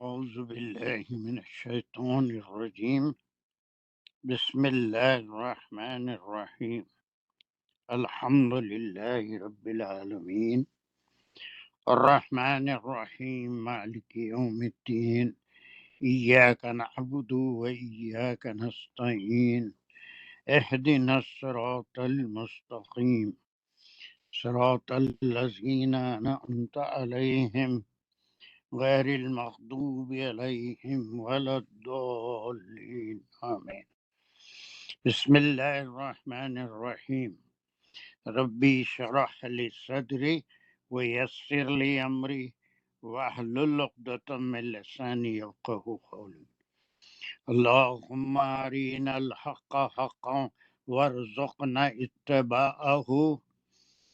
أعوذ بالله من الشيطان الرجيم. بسم الله الرحمن الرحيم. الحمد لله رب العالمين الرحمن الرحيم مالك يوم الدين. إياك نعبد وإياك نستعين. اهدنا الصراط المستقيم صراط الذين أنعمت عليهم غير المغضوب عليهم ولا الضالين آمين. بسم الله الرحمن الرحيم. ربي اشرح لي صدري ويسر لي أمري واحلل عقدة من لساني يفقهوا قولي. اللهم أرنا الحق حقا وارزقنا اتباعه.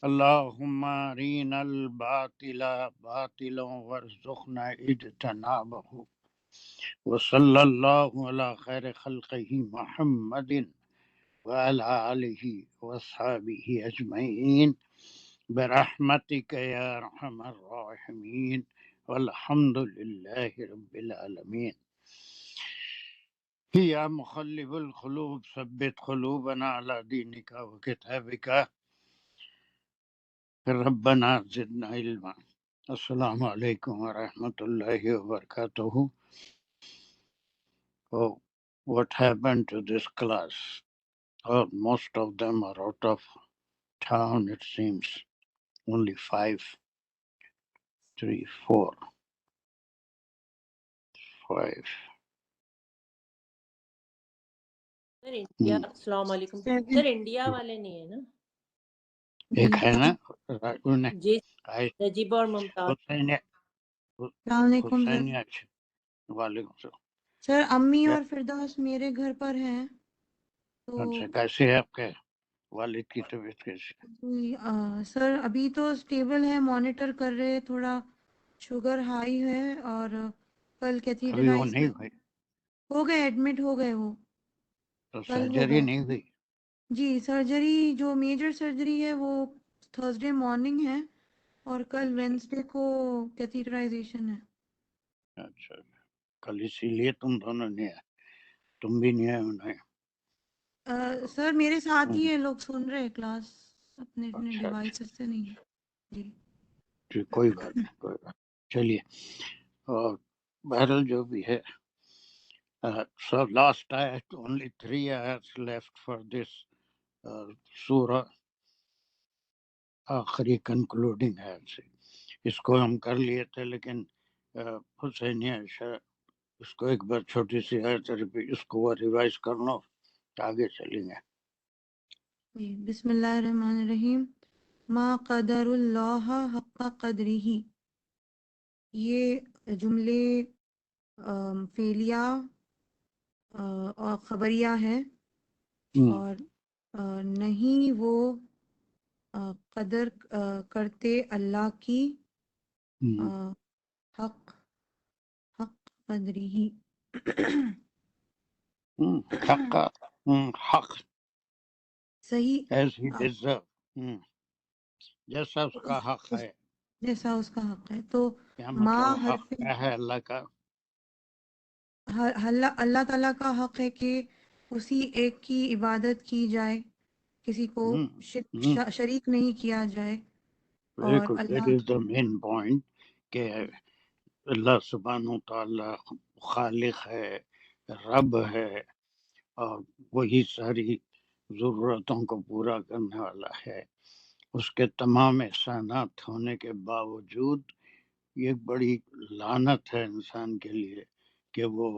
اللهم أرنا الباطل باطلا وارزقنا اجتنابه. وصلى الله على خير خلقه محمد وعلى آله وأصحابه أجمعين برحمتك يا أرحم الراحمين والحمد لله رب العالمين. يا مقلب القلوب ثبت قلوبنا على دينك وكتابك. ربنا زدنا علما. السلام علیکم ورحمۃ اللہ وبرکاتہ. Oh, what happened to this class? Oh, most of them are out of town, it seems. Only 5, 3, 4, 5. Sir India السلام علیکم سر انڈیا والے نہیں ہے نا ایک ہے نا جی نجیبہ اور ممتاز السلام علیکم سر. وعلیکم السلام سر امی اور فردوس میرے گھر پر ہیں تو اچھا کیسے ہے آپ کے والد کی طبیعت کیسی ہے؟ سر ابھی تو اسٹیبل ہے, مانیٹر کر رہے, تھوڑا شوگر ہائی ہے اور کل ابھی وہ کیتھیڈرائز نہیں ہوئی ہو گئے, ایڈمٹ ہو گئے وہ تو کل ہو سرجری گئے. نہیں ہوئی؟ جی سرجری جو میجر سرجری ہے وہ تھرسڈے مارننگ ہے اور کل وینسڈے کو کیتھیڈرائزیشن ہے. اچھا کل اسی لیے تم دونوں نہیں آئے, تم بھی نہیں آئے انہیں. سر میرے ساتھ ہی یہ لوگ سن رہے کلاس, اپنے اپنے اچھا ڈیوائسز سے نہیں. جی جی کوئی بات نہیں, کوئی بات. چلیے اور بہرحال جو بھی ہے. So last ayat, only 3 ayats left for this surah. آخری کنکلوڈنگ ayat سے اس کو ہم کر لیے تھے, لیکن حسینیہ اس کو ایک بار چھوٹی سی آیت اس کو ریوائز کر لو, آگے چلیں گے. بسم اللہ الرحمن الرحیم. ما قدر اللہ حق قدرہ, یہ جملے فعلیہ اور خبریہ ہے اور نہیں وہ قدر کرتے اللہ کی حق قدرہ حق صحیح as he deserve, جیسا اس کا حق ہے, جیسا اس کا حق ہے. تو کیا ما مطلب حق حرف کیا ہے اللہ کا؟ اللہ تعالیٰ کا حق ہے کہ اسی ایک کی عبادت کی جائے, کسی کو شریک نہیں کیا جائے. اور بالکل, اللہ that is the main point, کہ اللہ سبحانہ تعالیٰ خالق ہے, رب ہے, اور وہی ساری ضرورتوں کو پورا کرنے والا ہے. اس کے تمام احسانات ہونے کے باوجود یہ ایک بڑی لعنت ہے انسان کے لیے کہ وہ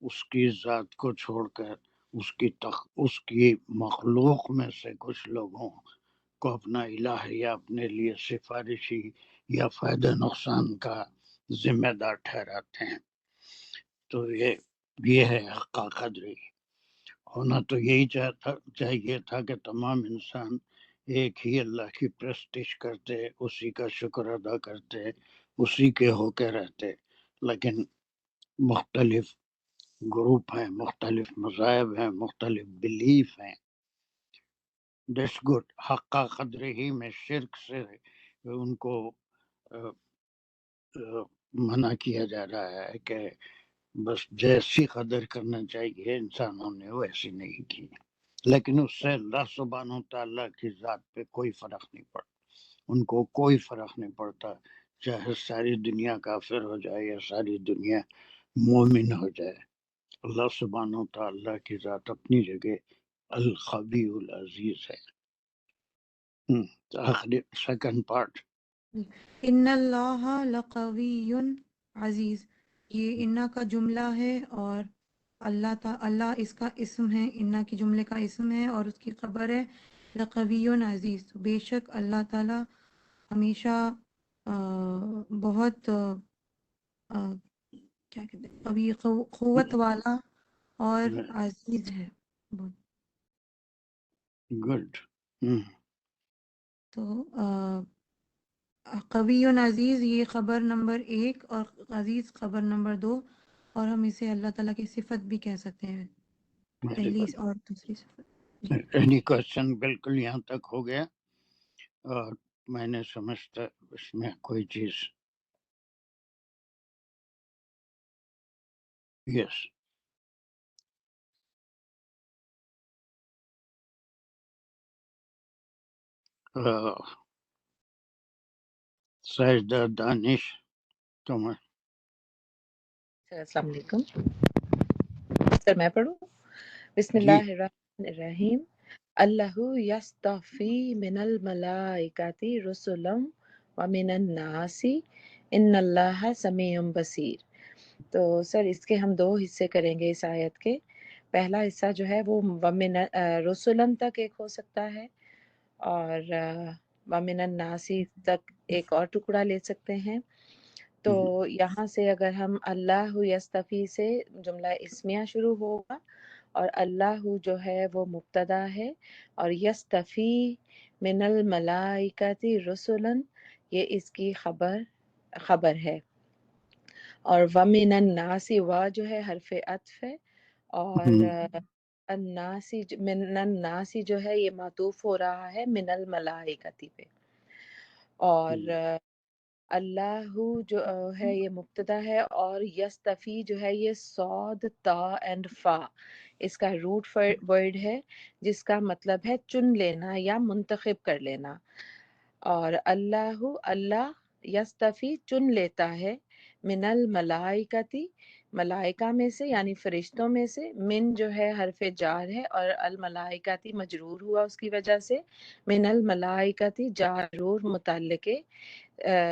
اس کی ذات کو چھوڑ کر اس کی مخلوق میں سے کچھ لوگوں کو اپنا الہ یا اپنے لیے سفارشی یا فائدہ نقصان کا ذمہ دار ٹھہراتے ہیں. تو یہ ہے حق قدری. ہونا تو یہی چاہیے تھا کہ تمام انسان ایک ہی اللہ کی پرستش کرتے, اسی کا شکر ادا کرتے, اسی کے ہو کے رہتے, لیکن مختلف گروپ ہیں, مختلف مذاہب ہیں, مختلف بلیف ہیں. That's good. حق قدر ہی میں شرک سے ان کو منع کیا جا رہا ہے کہ بس جیسی قدر کرنا چاہیے انسانوں نے ویسی نہیں کی، لیکن اس سے اللہ سبحانہ و تعالیٰ کی ذات پہ کوئی فرق نہیں پڑتا، ان کو کوئی فرق نہیں پڑتا، چاہے ساری دنیا کافر ہو جائے یا ساری دنیا مومن ہو جائے، اللہ سبحانہ و تعالیٰ کی ذات اپنی جگہ القوی العزیز ہے۔ آخری سیکنڈ پارٹ، ان اللہ لقوی عزیز، یہ انا کا جملہ ہے اور اللہ اس کا اسم ہے، انا کی جملے کا اسم ہے اور اس کی خبر ہے لقوی عزیز، بے شک اللہ تعالیٰ ہمیشہ بہت کیا کہتے ہیں قوی قوت والا اور عزیز ہے بہت۔ گڈ۔ تو قوی عزیز یہ خبر نمبر 1 اور عزیز خبر نمبر 2، اور ہم اسے اللہ تعالیٰ کی صفت بھی کہہ سکتے ہیں، پہلی اور دوسری صفت۔ جی اینی کوشچن؟ بالکل یہاں تک ہو گیا، اور میں نے سمجھتا اس میں کوئی چیز، یس سجدہ دانش تم؟ السلام علیکم سر، میں پڑھوں؟ بسم جی، اللہ الرحمن الرحیم۔ اللہ یستفی من الملائکۃ رسلا ومن الناس ان اللہ سمیع بصیر۔ تو سر اس کے ہم 2 حصے کریں گے اس آیت کے۔ پہلا حصہ جو ہے وہ ومن رسلا تک ایک ہو سکتا ہے، اور ومن الناس تک ایک اور ٹکڑا لے سکتے ہیں۔ تو یہاں سے اگر ہم اللہ یستفی سے جملہ اسمیہ شروع ہوگا، اور اللہ جو ہے وہ مبتدا ہے، اور یستفی من الملائکۃ رسلا یہ اس کی خبر ہے، اور ومن الناس جو ہے حرف عطف ہے، اور من الناس جو ہے یہ معطوف ہو رہا ہے من الملائکۃ پہ، اور اللہ جو ہے یہ مبتدا ہے، اور یستفی جو ہے یہ صاد تا اینڈ فا اس کا روٹ ورڈ ہے، جس کا مطلب ہے چن لینا یا منتخب کر لینا، اور اللہ یستفی چن لیتا ہے من الملائکتی ملائکہ میں سے، یعنی فرشتوں میں سے، من جو ہے حرف جار ہے اور الملائکتی مجرور ہوا اس کی وجہ سے، من الملائکتی جارور متعلق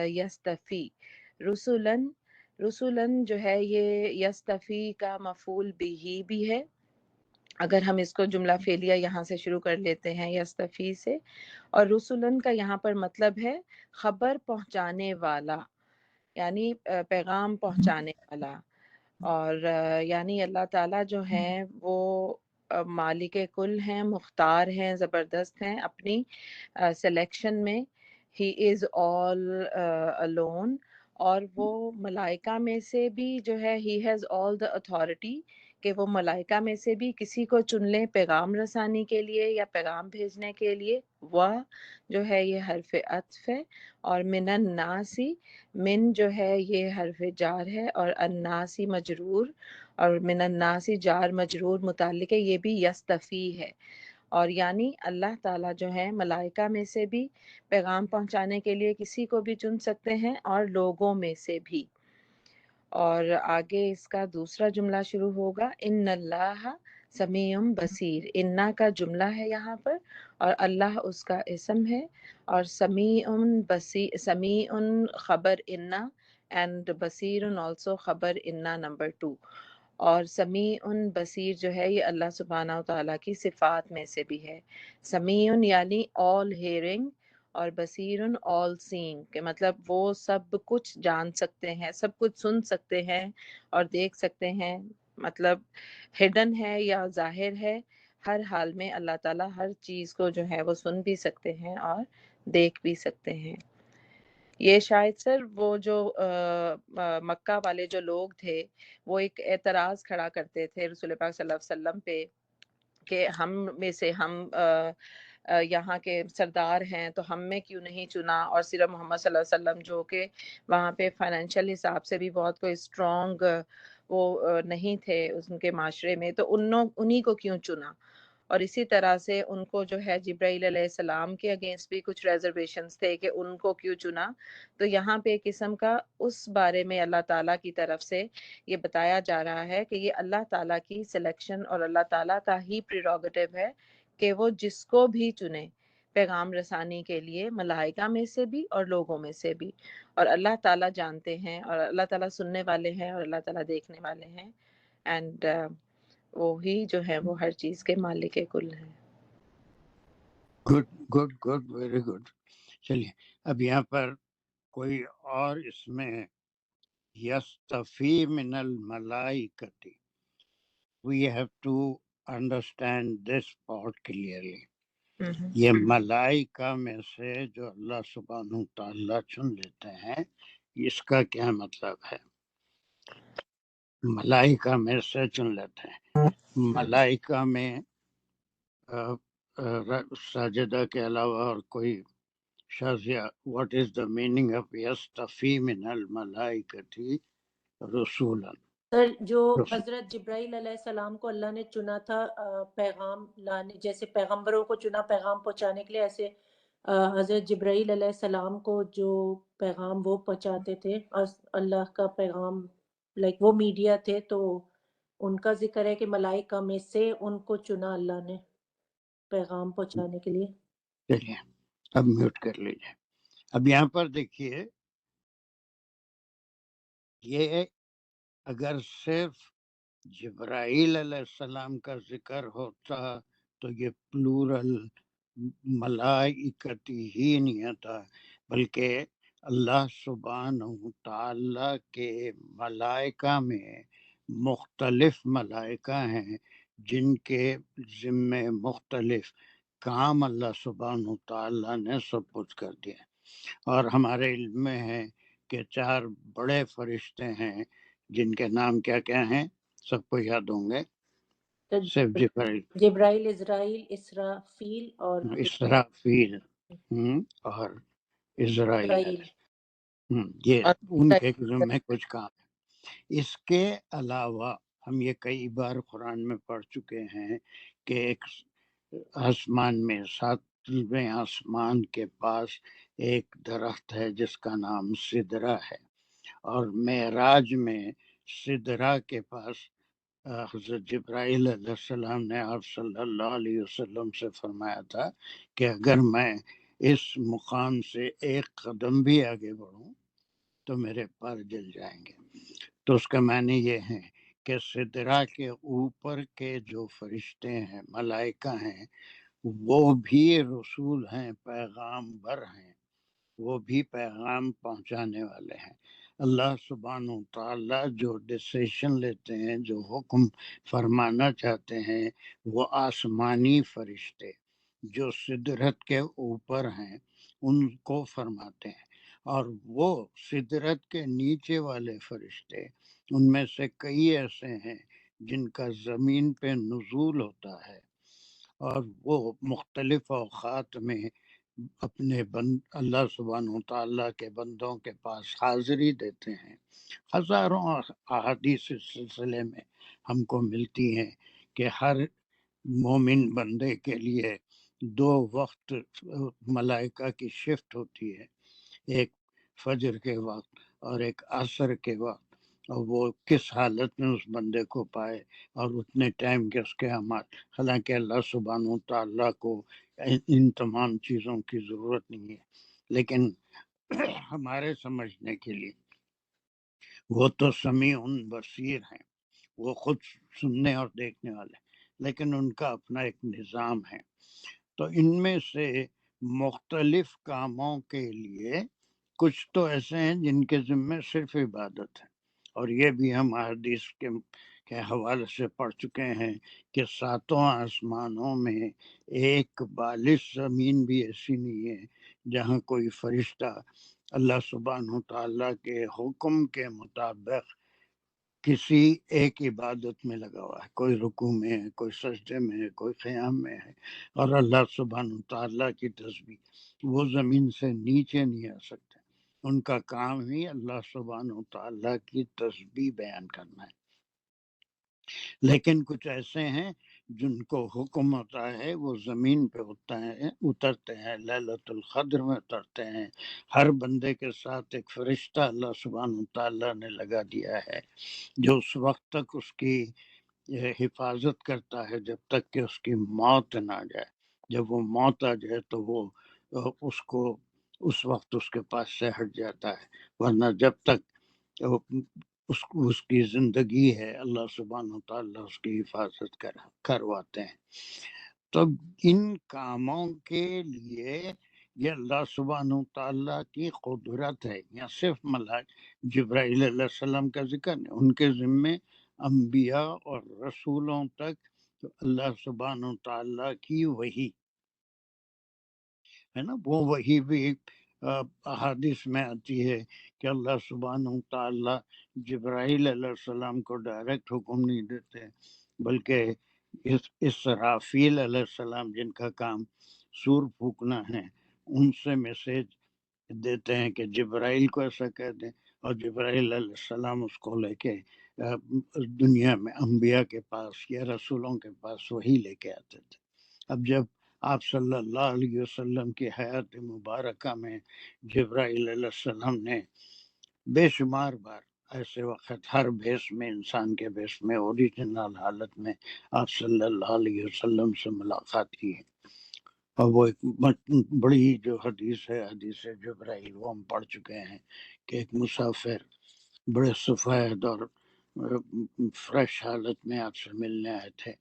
یستفی، رسولن جو ہے یہ یستفی کا مفعول بھی ہے، اگر ہم اس کو جملہ فعلیہ یہاں سے شروع کر لیتے ہیں یستفی سے، اور رسولن کا یہاں پر مطلب ہے خبر پہنچانے والا، یعنی پیغام پہنچانے والا، اور یعنی اللہ تعالیٰ جو ہیں وہ مالک کل ہیں، مختار ہیں، زبردست ہیں اپنی سلیکشن میں، ہی از آل alone، اور وہ ملائکہ میں سے بھی جو ہے he has all the authority, کہ وہ ملائکہ میں سے بھی کسی کو چن لیں پیغام رسانی کے لیے یا پیغام بھیجنے کے لیے۔ وہ جو ہے یہ حرف عطف ہے، اور من الناسی من جو ہے یہ حرف جار ہے، اور الناسی مجرور، اور من الناسی جار مجرور متعلق ہے، یہ بھی یستفی ہے، اور یعنی اللہ تعالیٰ جو ہے ملائکہ میں سے بھی پیغام پہنچانے کے لیے کسی کو بھی چن سکتے ہیں، اور لوگوں میں سے بھی۔ اور آگے اس کا دوسرا جملہ شروع ہوگا، ان اللہ سمیع بصیر، انا کا جملہ ہے یہاں پر، اور اللہ اس کا اسم ہے، اور سمیع خبر انا، اینڈ بصیر آلسو خبر انا نمبر 2، اور سمیع بصیر جو ہے یہ اللہ سبحانہ و تعالیٰ کی صفات میں سے بھی ہے۔ سمیع یعنی آل ہیئرنگ، اور بصیر آل سینگ، کہ مطلب وہ سب کچھ جان سکتے ہیں، سب کچھ سن سکتے ہیں اور دیکھ سکتے ہیں، مطلب ہڈن ہے یا ظاہر ہے، ہر حال میں اللہ تعالیٰ ہر چیز کو جو ہے وہ سن بھی سکتے ہیں اور دیکھ بھی سکتے ہیں۔ یہ شاید سر وہ جو مکہ والے جو لوگ تھے وہ ایک اعتراض کھڑا کرتے تھے رسول پاک صلی اللہ علیہ وسلم پہ، کہ ہم میں سے ہم یہاں کے سردار ہیں تو ہم میں کیوں نہیں چنا، اور صرف محمد صلی اللہ علیہ وسلم جو کہ وہاں پہ فائنینشیل حساب سے بھی بہت کوئی اسٹرانگ وہ نہیں تھے ان کے معاشرے میں، تو انہی کو کیوں چنا؟ اور اسی طرح سے ان کو جو ہے جبرائیل علیہ السلام کے اگینسٹ بھی کچھ ریزرویشنز تھے کہ ان کو کیوں چنا. تو یہاں پہ ایک قسم کا اس بارے میں اللہ تعالیٰ کی طرف سے یہ بتایا جا رہا ہے کہ یہ اللہ تعالیٰ کی سلیکشن اور اللہ تعالیٰ کا ہی پریروگیٹو ہے کہ وہ جس کو بھی چنے پیغام رسانی کے لیے، ملائکہ میں سے بھی اور لوگوں میں سے بھی. اور اللہ تعالیٰ جانتے ہیں، اور اللہ تعالیٰ سننے والے ہیں، اور اللہ تعالیٰ دیکھنے والے ہیں. اینڈ وہی جو ہے وہ ہر چیز کے مالک کل ہیں. Good good good, very good. چلیے اب یہاں پر کوئی اور اس میں یستفی من الملائکتی، we have to understand this part clearly. یہ ملائکہ میں سے جو اللہ سبحانہ تعالیٰ چن لیتے ہیں، اس کا کیا مطلب ہے؟ ملائکہ میں سے چن لیتے ہیں. ملائکہ میں ساجدہ کے علاوہ اور کوئی Shazia, what is the meaning of یستفی من الملائکتی رسولا؟ سر جو حضرت جبرائیل علیہ السلام کو اللہ نے چنا تھا پیغام لانے، جیسے پیغمبروں کو چنا پیغام پہنچانے کے لیے، ایسے حضرت جبرائیل علیہ السلام کو جو پیغام وہ پہنچاتے تھے، اللہ کا پیغام، لائک وہ میڈیا تھے، تو ان کا ذکر ہے کہ ملائکہ میں سے ان کو چنا اللہ نے پیغام پہنچانے کے لیے. چلیے اب میوٹ کر لیجیے. اب یہاں پر دیکھیے، یہ اگر صرف جبرائیل علیہ السلام کا ذکر ہوتا تو یہ پلورل ملائکتی ہی نہیں تھا، بلکہ اللہ سبحانہ تعالیٰ کے ملائکہ میں مختلف ملائکہ ہیں جن کے ذمے مختلف کام اللہ سبحانہ تعالیٰ نے سپرد کر دیا. اور ہمارے علم میں ہے کہ 4 بڑے فرشتے ہیں جن کے نام کیا کیا ہیں، سب کو یاد ہوں گے. صرف جبرائیل، اسرائیل، اسرافیل اور اسرافیل اور اسرائیل. یہ ان کے ذمہ کچھ کام ہے. اس کے علاوہ ہم یہ کئی بار قرآن میں پڑھ چکے ہیں کہ ایک آسمان میں 7ویں آسمان کے پاس ایک درخت ہے جس کا نام سدرہ ہے، اور معراج میں سدرہ کے پاس حضرت جبرائیل علیہ السلام نے آپ صلی اللہ علیہ وسلم سے فرمایا تھا کہ اگر میں اس مقام سے ایک قدم بھی آگے بڑھوں تو میرے پر جل جائیں گے. تو اس کا معنی یہ ہے کہ سدرہ کے اوپر کے جو فرشتے ہیں، ملائکہ ہیں، وہ بھی رسول ہیں، پیغام بر ہیں، وہ بھی پیغام پہنچانے والے ہیں. اللہ سبحانہ تعالیٰ جو ڈیسیشن لیتے ہیں، جو حکم فرمانا چاہتے ہیں، وہ آسمانی فرشتے جو سدرت کے اوپر ہیں ان کو فرماتے ہیں. اور وہ سدرت کے نیچے والے فرشتے، ان میں سے کئی ایسے ہیں جن کا زمین پہ نزول ہوتا ہے، اور وہ مختلف اوقات میں اپنے اللہ سبحانہ تعالیٰ کے بندوں کے پاس حاضری دیتے ہیں. ہزاروں احادیث اس سلسلے میں ہم کو ملتی ہیں کہ ہر مومن بندے کے لیے 2 وقت ملائکہ کی شفٹ ہوتی ہے، ایک فجر کے وقت اور ایک عصر کے وقت، اور وہ کس حالت میں اس بندے کو پائے اور اتنے ٹائم کے اس کے اعمال. حالانکہ اللہ سبحانہ تعالیٰ کو ان تمام چیزوں کی ضرورت نہیں ہے، لیکن ہمارے سمجھنے کے لیے وہ تو سمیع بصیر ہیں، وہ خود سننے اور دیکھنے والے، لیکن ان کا اپنا ایک نظام ہے. تو ان میں سے مختلف کاموں کے لیے کچھ تو ایسے ہیں جن کے ذمہ صرف عبادت ہے، اور یہ بھی ہم حدیث کے حوالے سے پڑھ چکے ہیں کہ 7 آسمانوں میں ایک بالغ زمین بھی ایسی نہیں ہے جہاں کوئی فرشتہ اللہ سبحانہ تعالیٰ کے حکم کے مطابق کسی ایک عبادت میں لگا ہوا ہے، کوئی رکوع میں ہے، کوئی سجدے میں ہے، کوئی قیام میں ہے، اور اللہ سبحانہ تعالیٰ کی تسبیح، وہ زمین سے نیچے نہیں آ سکتے، ان کا کام ہی اللہ سبحانہ تعالیٰ کی تسبیح بیان کرنا ہے۔ لیکن کچھ ایسے ہیں جن کو حکم ہوتا ہے، وہ زمین پہ اترتے ہیں، لیلۃ القدر میں اترتے ہیں۔ ہر بندے کے ساتھ ایک فرشتہ اللہ سبحانہ تعالیٰ نے لگا دیا ہے جو اس وقت تک اس کی حفاظت کرتا ہے جب تک کہ اس کی موت نہ آ جائے۔ جب وہ موت آ جائے تو وہ اس کو اس وقت اس کے پاس سے ہٹ جاتا ہے، ورنہ جب تک اس کی زندگی ہے اللہ سبحانہ تعالیٰ اس کی حفاظت کرواتے ہیں۔ تو ان کاموں کے لیے یہ اللہ سبحانہ تعالیٰ کی قدرت ہے۔ یا صرف جبرائیل علیہ السلام کا ذکر نہیں، ان کے ذمے انبیاء اور رسولوں تک اللہ سبحانہ تعالیٰ کی وحی ہے نا، وہ وحی بھی احادیث میں آتی ہے کہ اللہ سبحانہ تعالیٰ جبرائیل علیہ السلام کو ڈائریکٹ حکم نہیں دیتے، بلکہ اسرافیل علیہ السلام جن کا کام سور پھونکنا ہے، ان سے میسج دیتے ہیں کہ جبرائیل کو ایسا کہہ دیں، اور جبرائیل علیہ السلام اس کو لے کے دنیا میں انبیاء کے پاس یا رسولوں کے پاس وہی لے کے آتے تھے۔ اب جب آپ صلی اللہ علیہ وسلم کی حیات مبارکہ میں جبرائیل علیہ السلام نے بے شمار بار ایسے وقت ہر بھیس میں، انسان کے بھیس میں، اوریجنل حالت میں آپ صلی اللہ علیہ وسلم سے ملاقات کی ہے، اور وہ ایک بڑی جو حدیث ہے، حدیث جبرائیل، وہ ہم پڑھ چکے ہیں کہ ایک مسافر بڑے سفید اور فریش حالت میں آپ سے ملنے آئے تھے،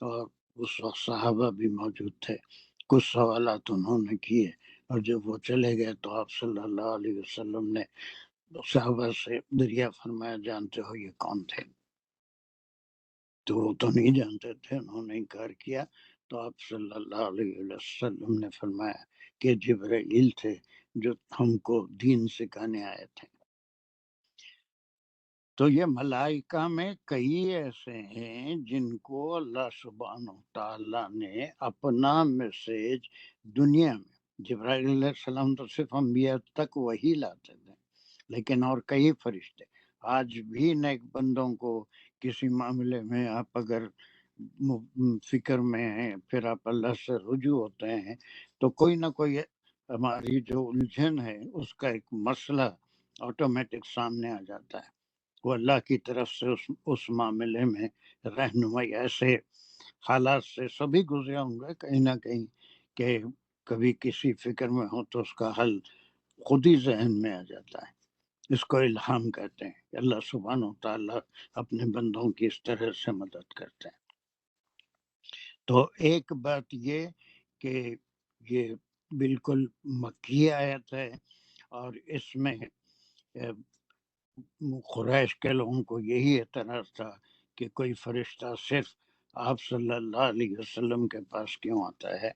اور اس وقت صحابہ بھی موجود تھے۔ کچھ سوالات انہوں نے کیے، اور جب وہ چلے گئے تو آپ صلی اللہ علیہ وسلم نے صحابہ سے دریا فرمایا، جانتے ہو یہ کون تھے؟ تو وہ تو نہیں جانتے تھے، انہوں نے انکار کیا۔ تو آپ صلی اللہ علیہ وسلم نے فرمایا کہ جبرائیل تھے جو ہم کو دین سکھانے آئے تھے۔ تو یہ ملائکہ میں کئی ایسے ہیں جن کو اللہ سبحانہ تعالیٰ نے اپنا میسیج دنیا میں، جبرائیل علیہ السلام تو صرف انبیاء تک وہی لاتے تھے، لیکن اور کئی فرشتے آج بھی نیک بندوں کو کسی معاملے میں آپ اگر فکر میں ہیں، پھر آپ اللہ سے رجوع ہوتے ہیں، تو کوئی نہ کوئی ہماری جو الجھن ہے اس کا ایک مسئلہ آٹومیٹک سامنے آ جاتا ہے۔ وہ اللہ کی طرف سے اس معاملے میں رہنمائی، ایسے حالات سے سبھی گزرے ہوں گے کہیں نہ کہیں کہ کبھی کسی فکر میں ہو تو اس کا حل خود ہی ذہن میں آ جاتا ہے۔ اس کو الہام کہتے ہیں کہ اللہ سبحانہ تعالیٰ اپنے بندوں کی اس طرح سے مدد کرتے ہیں۔ تو ایک بات یہ کہ یہ بالکل مکی آیت ہے، اور اس میں قریش کے لوگوں کو یہی اعتراض تھا کہ کوئی فرشتہ صرف آپ صلی اللہ علیہ وسلم کے پاس کیوں آتا ہے؟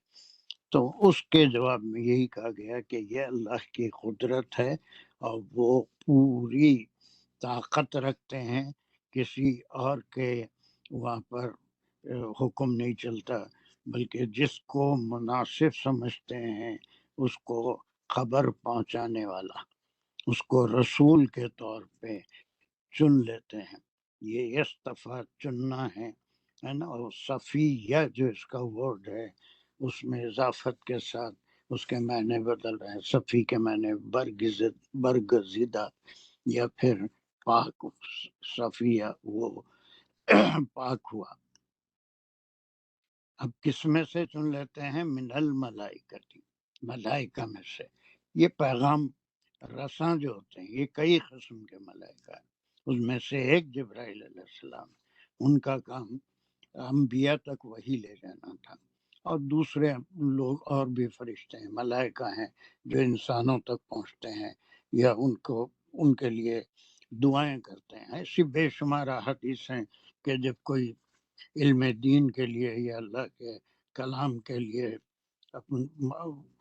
تو اس کے جواب میں یہی کہا گیا کہ یہ اللہ کی قدرت ہے، اور وہ پوری طاقت رکھتے ہیں، کسی اور کے وہاں پر حکم نہیں چلتا، بلکہ جس کو مناسب سمجھتے ہیں اس کو خبر پہنچانے والا، اس کو رسول کے طور پہ چن لیتے ہیں۔ یہ استفا چننا ہے نا، اور صفیہ جو اس کا ورڈ ہے اس میں اضافت کے ساتھ اس کے معنی بدل رہے ہیں۔ صفی کے معنی برگزیدہ یا پھر پاک، صفیہ وہ پاک ہوا۔ اب کس میں سے چن لیتے ہیں؟ من الملائکتی، ملائکہ میں سے۔ یہ پیغام رساں جو ہوتے ہیں، یہ کئی قسم کے ملائکہ ہیں، اس میں سے ایک جبرائیل علیہ السلام، ان کا کام انبیاء تک وہی لے جانا تھا، اور دوسرے لوگ اور بھی فرشتے ہیں، ملائکہ ہیں جو انسانوں تک پہنچتے ہیں یا ان کے لیے دعائیں کرتے ہیں۔ ایسی بے شمار حدیث ہیں کہ جب کوئی علم دین کے لیے یا اللہ کے کلام کے لیے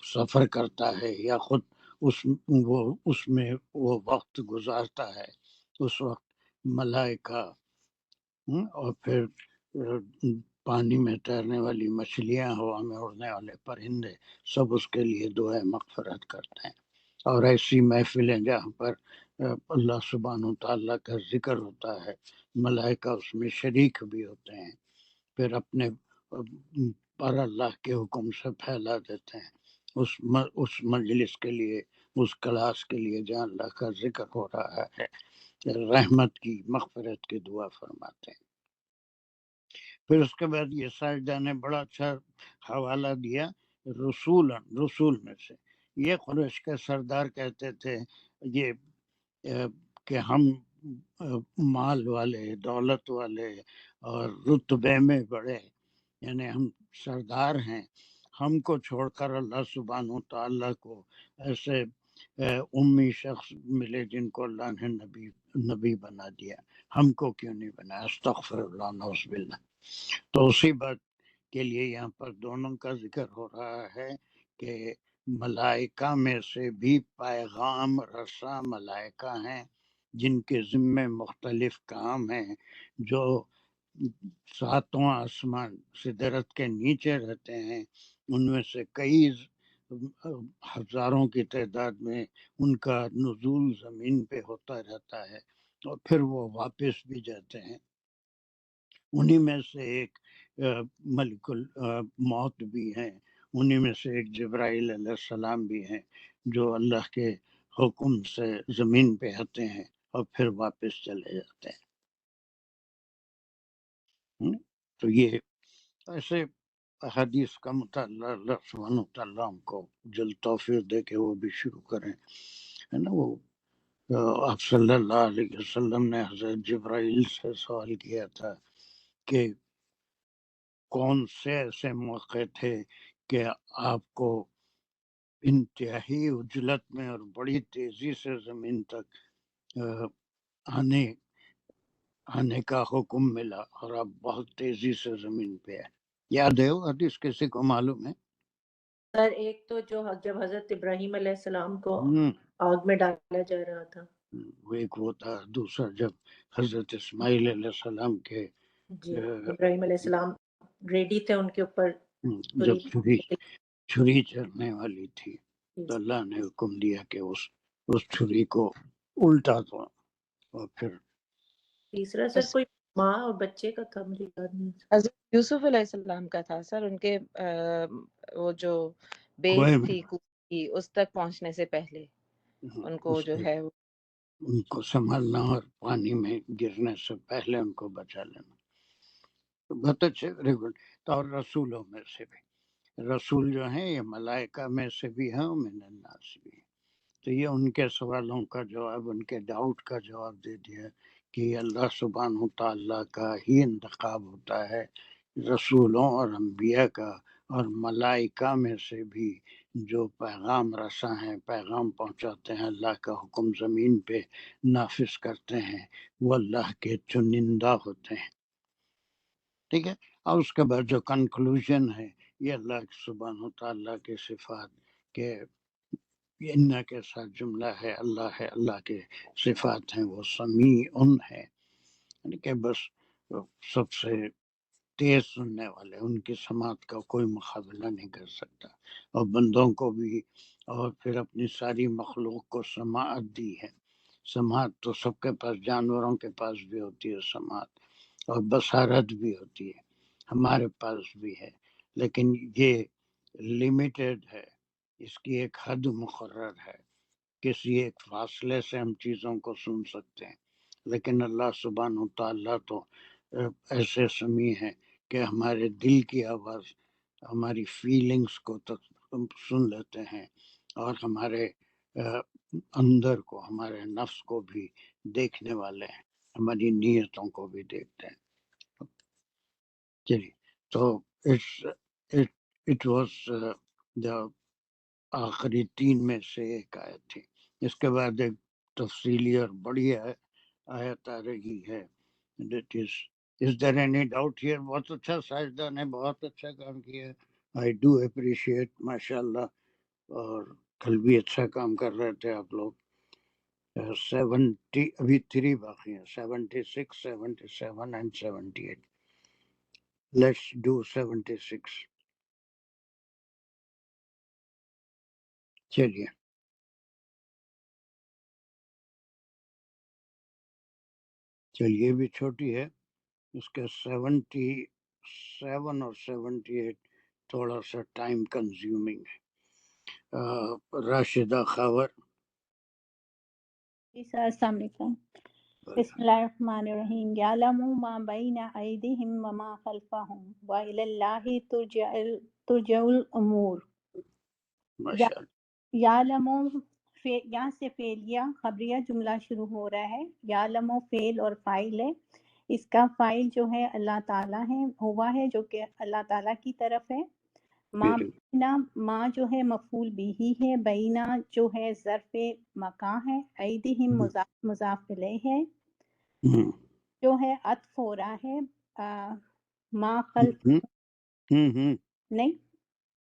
سفر کرتا ہے یا خود اس میں وہ وقت گزارتا ہے، اس وقت ملائکہ اور پھر پانی میں تیرنے والی مچھلیاں، ہوا میں اڑنے والے پرندے، سب اس کے لیے دعائے مغفرت کرتے ہیں. اور ایسی محفلیں جہاں پر اللہ سبحانہ تعالیٰ کا ذکر ہوتا ہے، ملائکہ اس میں شریک بھی ہوتے ہیں، پھر اپنے پر اللہ کے حکم سے پھیلا دیتے ہیں اس مجلس کے لیے، اس کلاس کے لیے جہاں اللہ کا ذکر ہو رہا ہے، رحمت کی مغفرت کی دعا فرماتے ہیں. پھر اس کے بعد یہ ساجدہ نے بڑا اچھا حوالہ دیا رسول میں سے. یہ قریش کے سردار کہتے تھے یہ کہ ہم مال والے، دولت والے اور رتبے میں بڑے، یعنی ہم سردار ہیں، ہم کو چھوڑ کر اللہ سبحانہ تعالیٰ کو ایسے امی شخص ملے جن کو اللہ نے نبی بنا دیا، ہم کو کیوں نہیں بنایا؟ استغفر اللہ، نعوذ باللہ. تو اسی بات کے لیے یہاں پر دونوں کا ذکر ہو رہا ہے کہ ملائکہ میں سے بھی پیغام رساں ملائکہ ہیں جن کے ذمے مختلف کام ہیں، جو ساتوں آسمان سدرت کے نیچے رہتے ہیں. ان میں سے کئی ہزاروں کی تعداد میں ان کا نزول زمین پہ ہوتا رہتا ہے اور پھر وہ واپس بھی جاتے ہیں. انہی میں سے ایک ملک الموت بھی ہیں، انہی میں سے ایک جبرائیل علیہ السلام بھی ہیں جو اللہ کے حکم سے زمین پہ آتے ہیں اور پھر واپس چلے جاتے ہیں. تو یہ ایسے حدیث کا مطالعہ اللہ سبحانہ تعالیٰ ہم کو جلد توفیق دے کے وہ بھی شروع کریں، ہے نا. وہ آپ صلی اللہ علیہ وسلم نے حضرت جبرائیل سے سوال کیا تھا کہ کون سے ایسے موقع تھے کہ آپ کو انتہائی عجلت میں اور بڑی تیزی سے زمین تک آنے کا حکم ملا اور آپ بہت تیزی سے زمین پہ آئے؟ یاد ہے وہ حدیث؟ کسی کو معلوم ہے؟ سر ایک تو جو جب حضرت ابراہیم علیہ السلام کو آگ میں ڈالا جا رہا تھا، وہ ایک وہ تھا. دوسرا جب حضرت اسماعیل علیہ السلام کے جی ابراہیم علیہ السلام ریڈی تھے ان کے اوپر جب چھری چلنے والی تھی تو اللہ نے حکم دیا کہ اس چھری کو الٹا دو. اور پھر تیسرا سر کوئی ماں اور بچے کا تھا، مجھے یاد نہیں. حضرت یوسف علیہ السلام کا تھا سر، ان کے وہ جو بیس تھی اس تک پہنچنے سے پہلے ان کو جو ہے ان کو سنبھالنا اور پانی میں گرنے سے پہلے ان کو بچا لینا. بہت اچھے، ویری گڈ. اور رسولوں میں سے بھی، رسول جو ہیں یہ ملائکہ میں سے بھی ہیں اور من الناس بھی ہیں. تو یہ ان کے سوالوں کا جواب، ان کے ڈاؤٹ کا جواب دے دیا کہ اللہ سبحانہ تعالیٰ کا ہی انتخاب ہوتا ہے رسولوں اور انبیاء کا، اور ملائکہ میں سے بھی جو پیغام رساں ہیں، پیغام پہنچاتے ہیں، اللہ کا حکم زمین پہ نافذ کرتے ہیں، وہ اللہ کے چنندہ ہوتے ہیں. ٹھیک ہے. اور اس کے بعد جو کنکلوژن ہے یہ اللہ سبحانہ تعالیٰ کے صفات کے ان کے ساتھ جملہ ہے، اللہ ہے، اللہ کے صفات ہیں، وہ سمیع ہے، یعنی کہ بس سب سے تیز سننے والے، ان کی سماعت کا کوئی مقابلہ نہیں کر سکتا. اور بندوں کو بھی اور پھر اپنی ساری مخلوق کو سماعت دی ہے. سماعت تو سب کے پاس، جانوروں کے پاس بھی ہوتی ہے سماعت، اور بصارت بھی ہوتی ہے، ہمارے پاس بھی ہے، لیکن یہ لیمیٹڈ ہے، اس کی ایک حد مقرر ہے. کسی ایک فاصلے سے ہم چیزوں کو سن سکتے ہیں، لیکن اللہ سبحانہ تعالیٰ تو ایسے سمیع ہیں کہ ہمارے دل کی آواز، ہماری فیلنگز کو تک سن لیتے ہیں، اور ہمارے اندر کو، ہمارے نفس کو بھی دیکھنے والے ہیں، ہماری نیتوں کو بھی دیکھتے ہیں. چلیے، تو اٹ واز دا آخری 3 میں سے ایک آیت تھی. اس کے بعد ایک تفصیلی اور بڑی آیت آ رہی ہے. Is there any doubt here؟ بہت اچھا، ساجدہ نے بہت اچھا کام کیا. I do appreciate، ماشاء اللہ. اور کل بھی اچھا کام کر رہے تھے آپ لوگ. 70 ابھی 3 باقی ہیں, 76, 77 and 78. Let's do 76. چلیے چلیے بھی چھوٹی ہے, اس کے 77 اور 78 تھوڑا سا ٹائم کنزیومنگ ہے. راشدہ خاور. جی سر السلام علیکم. بسم اللہ الرحمن الرحیم. یعلموا ما بین ایدیہم وما خلفہم وإلی اللہ ترجع الامور. ماشاء اللہ. یعلموا یہاں سے فعلیہ خبریہ جملہ شروع ہو رہا ہے. یعلموا فعل اور فاعل ہے. اس کا فاعل جو ہے اللہ تعالیٰ ہے, ہوا ہے, جو کہ اللہ تعالیٰ کی طرف ہے. ما بینا, ما جو ہے مفعول بھی ہے, بینا جو ہے ظرف مکان ہے, ایدیہم مضاف الیہ ہے, جو ہے عطف ہو رہا ہے ما خلف نہیں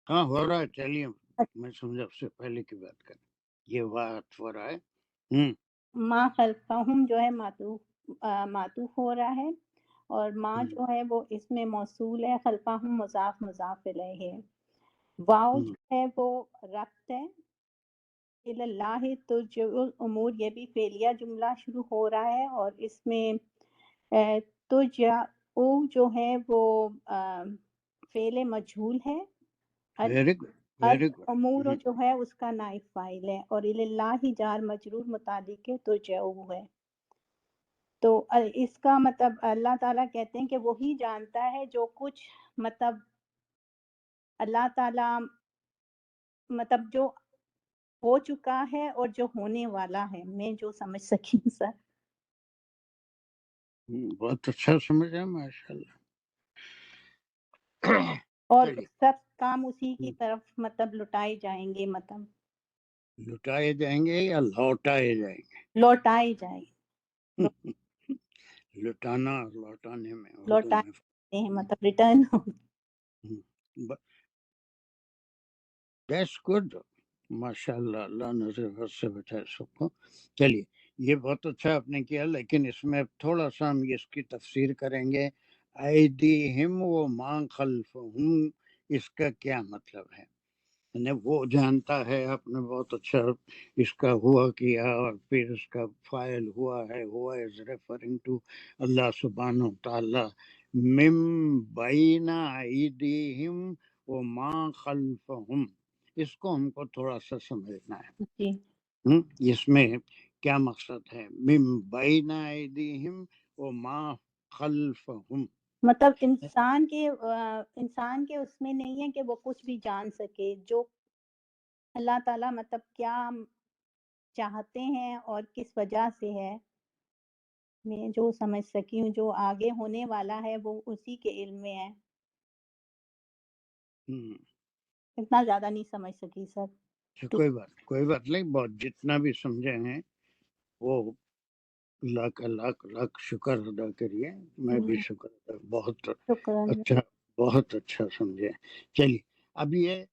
ہاں ہو رہا ہے. چلیے میں سمجھا اس سے پہلے کی بات کریں, یہ بات ہو رہا ہے. ما خلفہم جو ہے معطوف ہو رہا ہے, اور ما جو ہے وہ اس میں موصول ہے, خلفہم مضاف الیہ ہے. واو جو ہے وہ ربط ہے. الی اللہ ترجع الامور, یہ بھی فعلیہ جملہ شروع ہو رہا ہے, اور اس میں ترجع جو ہے وہ فعل مجہول ہے. امور جو ہے اس کا نائب فاعل ہے, اور الی اللہ جار مجرور متعلق ہے, ترجع ہے. تو اس کا مطلب اللہ تعالیٰ کہتے ہیں کہ وہی جانتا ہے جو کچھ مطلب اللہ تعالیٰ مطلب جو ہو چکا ہے اور جو ہونے والا ہے. میں جو سمجھ سکی ہوں سر. بہت اچھا سمجھا, ماشاء اللہ. اور سب کام اسی کی طرف مطلب لٹائے جائیں گے, مطلب لٹائے جائیں گے یا لوٹائے جائیں گے؟ لوٹائے جائیں گے. لٹانا اور لوٹانے میں لوٹائے ہیں مطلب ریٹرن. دیٹس گڈ, ماشاء اللہ. اللہ نظر بد سے بچائے سب کو. چلیے یہ بہت اچھا آپ نے کیا, لیکن اس میں تھوڑا سا ہم اس کی تفسیر کریں گے. ایدیہم و ما خلفہم, اس کا کیا مطلب ہے؟ وہ جانتا ہے, آپ نے بہت اچھا اس کا ہوا کیا, اور پھر اس کا فاعل ہوا ہے, ہوا از ریفرنگ ٹو اللہ سبحانہ تعالی. مم بین ایدیہم و ما خلفہم, اس کو ہم کو تھوڑا سا سمجھنا ہے. اس میں کیا مقصد ہے؟ مم بین ایدیہم و ما خلفہم, مطلب انسان کے اس میں نہیں ہے کہ وہ کچھ بھی جان سکے. جو اللہ تعالیٰ مطلب کیا چاہتے ہیں اور کس وجہ سے ہے, میں جو سمجھ سکی ہوں, جو آگے ہونے والا ہے وہ اسی کے علم میں ہے. اتنا زیادہ نہیں سمجھ سکی سر. کوئی بات نہیں, بہت جتنا بھی سمجھے ہیں وہ لاکھ شکر ادا کریے. میں بھی شکر ادا, بہت اچھا سمجھے. چلیے اب یہ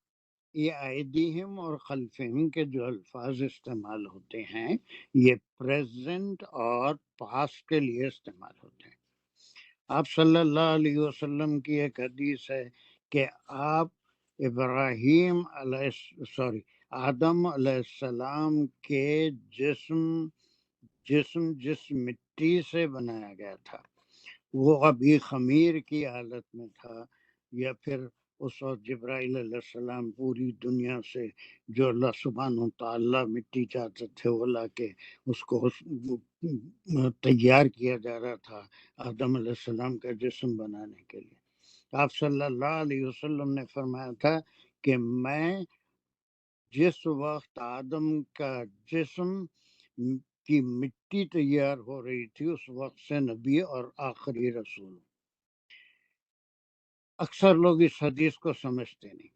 ایدیہم اور خلفہم کے جو الفاظ استعمال ہوتے ہیں, یہ پریزنٹ اور پاسٹ کے لیے استعمال ہوتے ہیں. آپ صلی اللہ علیہ وسلم کی ایک حدیث ہے کہ آپ آدم علیہ السلام کے جسم جس مٹی سے بنایا گیا تھا وہ ابھی خمیر کی حالت میں تھا, یا پھر اس وقت جبرائیل علیہ السلام پوری دنیا سے جو اللہ سبحانہ تعالیٰ مٹی چاہتے تھے وہ لا کے اس کو تیار کیا جا رہا تھا آدم علیہ السلام کا جسم بنانے کے لیے. آپ صلی اللہ علیہ وسلم نے فرمایا تھا کہ میں جس وقت آدم کا جسم کی مٹی تیار ہو رہی تھی اس وقت سے نبی اور آخری رسول. اکثر لوگ اس حدیث کو سمجھتے نہیں.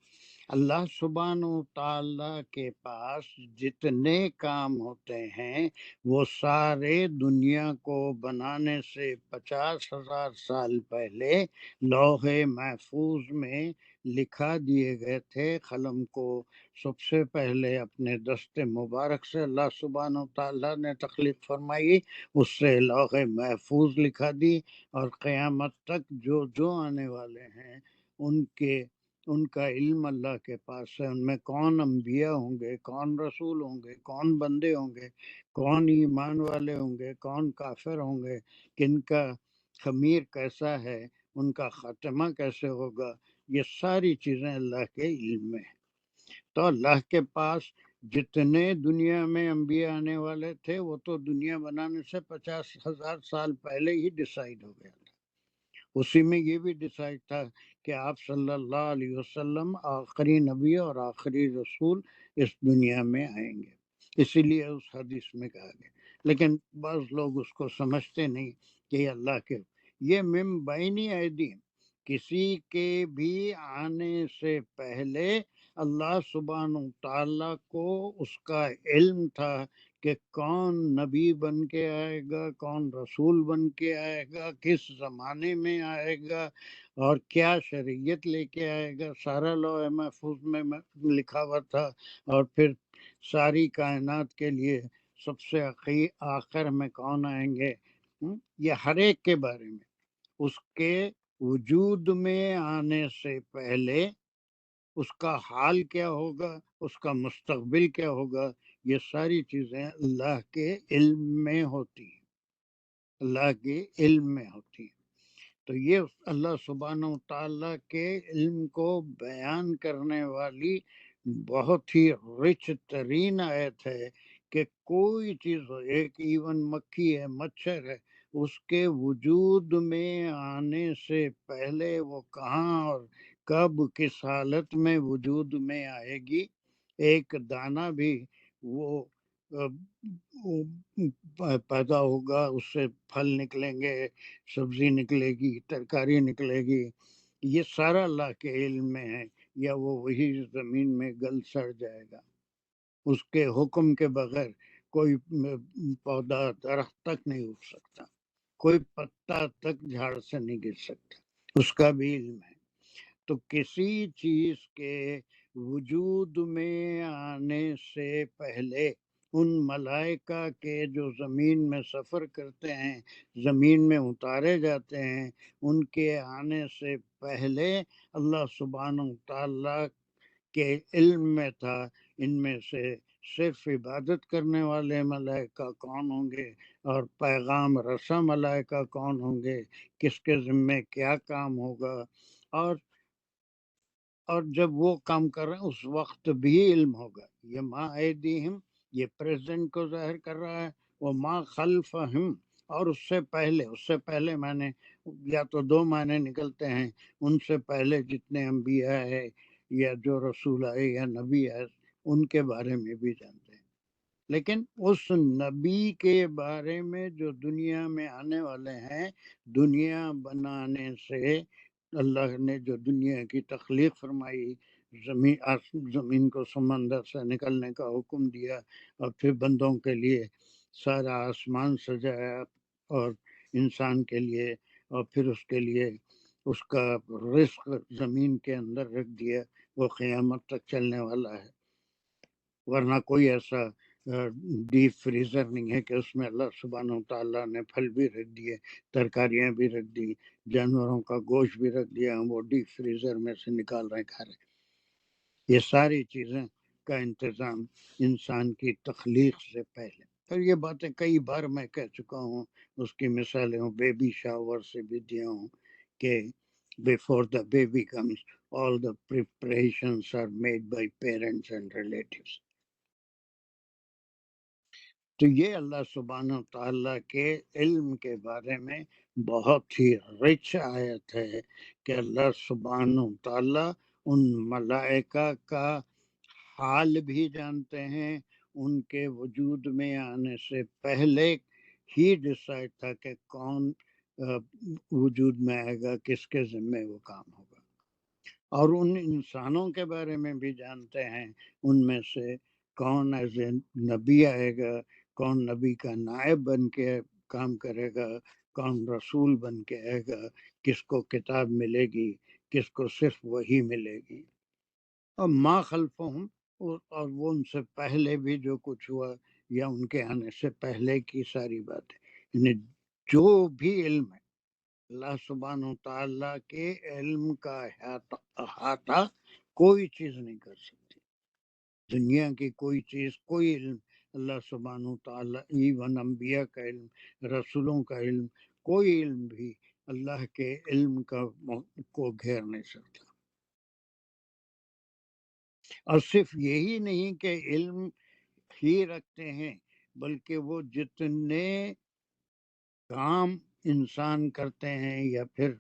اللہ سبحانہ تعالیٰ کے پاس جتنے کام ہوتے ہیں وہ سارے دنیا کو بنانے سے 50,000 سال پہلے لوح محفوظ میں لکھا دیے گئے تھے قلم کو سب سے پہلے اپنے دست مبارک سے اللہ سبحانہ و تعالیٰ نے تخلیق فرمائی، اس سے لوح محفوظ لکھا دی، اور قیامت تک جو آنے والے ہیں ان کا علم اللہ کے پاس ہے، ان میں کون انبیاء ہوں گے، کون رسول ہوں گے، کون بندے ہوں گے، کون ایمان والے ہوں گے، کون کافر ہوں گے، کن کا خمیر کیسا ہے، ان کا خاتمہ کیسے ہوگا، یہ ساری چیزیں اللہ کے علم میں ہیں۔ تو اللہ کے پاس جتنے دنیا میں انبیاء آنے والے تھے وہ تو دنیا بنانے سے 50,000 سال پہلے ہی ڈیسائیڈ ہو گیا تھا۔ اسی میں یہ بھی ڈیسائیڈ تھا کہ آپ صلی اللہ علیہ وسلم آخری نبی اور آخری رسول اس دنیا میں آئیں گے، اسی لیے اس حدیث میں کہا گیا۔ لیکن بعض لوگ اس کو سمجھتے نہیں کہ یہ اللہ کے، یہ من بینی ایدیہم، کسی کے بھی آنے سے پہلے اللہ سبحانہ تعالیٰ کو اس کا علم تھا کہ کون نبی بن کے آئے گا، کون رسول بن کے آئے گا، کس زمانے میں آئے گا، اور کیا شریعت لے کے آئے گا، سارا لوح محفوظ میں لکھا ہوا تھا۔ اور پھر ساری کائنات کے لیے سب سے آخر میں کون آئیں گے، یہ ہر ایک کے بارے میں، اس کے وجود میں آنے سے پہلے اس کا حال کیا ہوگا، اس کا مستقبل کیا ہوگا، یہ ساری چیزیں اللہ کے علم میں ہوتی ہیں، اللہ کے علم میں ہوتی ہیں۔ تو یہ اللہ سبحانہ و تعالیٰ کے علم کو بیان کرنے والی بہت ہی رچ ترین آیت ہے کہ کوئی چیز ہو، ایک ایون مکھی ہے، مچھر ہے، اس کے وجود میں آنے سے پہلے وہ کہاں اور کب کس حالت میں وجود میں آئے گی، ایک دانہ بھی وہ پیدا ہوگا، اس سے پھل نکلیں گے، سبزی نکلے گی، ترکاری نکلے گی، یہ سارا اللہ کے علم میں ہے، یا وہ وہی زمین میں گل سڑ جائے گا، اس کے حکم کے بغیر کوئی پودا درخت تک نہیں اٹھ سکتا، کوئی پتا تک جھاڑ سے نہیں گر سکتا، اس کا بھی علم ہے۔ تو کسی چیز کے وجود میں آنے سے پہلے ان ملائکہ کے جو زمین میں سفر کرتے ہیں، زمین میں اتارے جاتے ہیں، ان کے آنے سے پہلے اللہ سبحانہ تعالیٰ کے علم میں تھا ان میں سے صرف عبادت کرنے والے ملائکہ کون ہوں گے، اور پیغام رساں ملائکہ کون ہوں گے، کس کے ذمے کیا کام ہوگا، اور جب وہ کام کر رہے ہیں اس وقت بھی علم ہوگا۔ یہ ما ایدیہم، یہ پریزنٹ کو ظاہر کر رہا ہے، وہ ما خلفہم، اور اس سے پہلے معنی یا تو دو معنی نکلتے ہیں، ان سے پہلے جتنے انبیاء ہے یا جو رسول آئے یا نبی آئے ان کے بارے میں بھی جانتے ہیں، لیکن اس نبی کے بارے میں جو دنیا میں آنے والے ہیں، دنیا بنانے سے اللہ نے جو دنیا کی تخلیق فرمائی، زمین کو سمندر سے نکلنے کا حکم دیا، اور پھر بندوں کے لیے سارا آسمان سجایا، اور انسان کے لیے، اور پھر اس کے لیے اس کا رزق زمین کے اندر رکھ دیا، وہ قیامت تک چلنے والا ہے، ورنہ کوئی ایسا ڈیپ فریزر نہیں ہے کہ اس میں اللہ سبحانہ تعالیٰ نے پھل بھی رکھ دیے، ترکاریاں بھی رکھ دی، جانوروں کا گوشت بھی رکھ دیا، وہ ڈیپ فریزر میں سے نکال رہے کھا رہے۔ یہ ساری چیزیں کا انتظام انسان کی تخلیق سے پہلے، اور یہ باتیں کئی بار میں کہہ چکا ہوں، اس کی مثالیں ہوں بیبی شاور سے بھی دیا ہوں کہ before the baby comes all the preparations are made by parents and relatives۔ تو یہ اللہ سبحانہ تعالیٰ کے علم کے بارے میں بہت ہی رچ آیت ہے کہ اللہ سبحانہ تعالیٰ ان ملائکہ کا حال بھی جانتے ہیں، ان کے وجود میں آنے سے پہلے ہی ڈیسائیڈ تھا کہ کون وجود میں آئے گا، کس کے ذمے وہ کام ہوگا، اور ان انسانوں کے بارے میں بھی جانتے ہیں، ان میں سے کون ایز اے نبی آئے گا، کون نبی کا نائب بن کے کام کرے گا، کون رسول بن کے آئے گا، کس کو کتاب ملے گی، کہ اس کو صرف وہی ملے گی. اور ما خلفہم، اور وہ ان سے پہلے بھی جو کچھ ہوا یا ان کے آنے سے پہلے کی ساری باتیں، یعنی جو بھی علم ہے اللہ سبحانہ تعالیٰ کے علم کا احاطہ کوئی چیز نہیں کر سکتی. دنیا کی کوئی چیز، کوئی علم اللہ سبحانہ تعالیٰ، ایون انبیاء کا علم، رسولوں کا علم، کوئی علم بھی اللہ کے علم کو گھیر نہیں سکتا. اور صرف یہی نہیں کہ علم ہی رکھتے ہیں، بلکہ وہ جتنے کام انسان کرتے ہیں یا پھر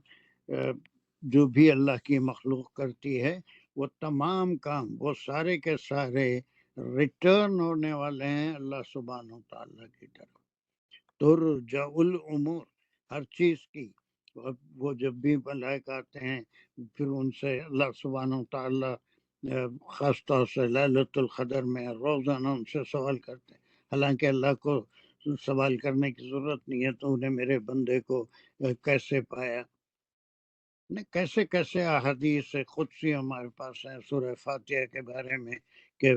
جو بھی اللہ کی مخلوق کرتی ہے، وہ تمام کام، وہ سارے کے سارے ریٹرن ہونے والے ہیں اللہ سبحانہ تعالیٰ کی طرف. ترجع الامور، ہر چیز کی، وہ جب بھی ملائکہ آتے ہیں پھر ان سے اللہ سبحانہ تعالیٰ خاص طور سے لیلۃ القدر میں روزانہ ان سے سوال کرتے ہیں. حالانکہ اللہ کو سوال کرنے کی ضرورت نہیں ہے، تو انہیں میرے بندے کو کیسے پایا. کیسے کیسے احادیث قدسی ہمارے پاس ہیں سورہ فاتحہ کے بارے میں، کہ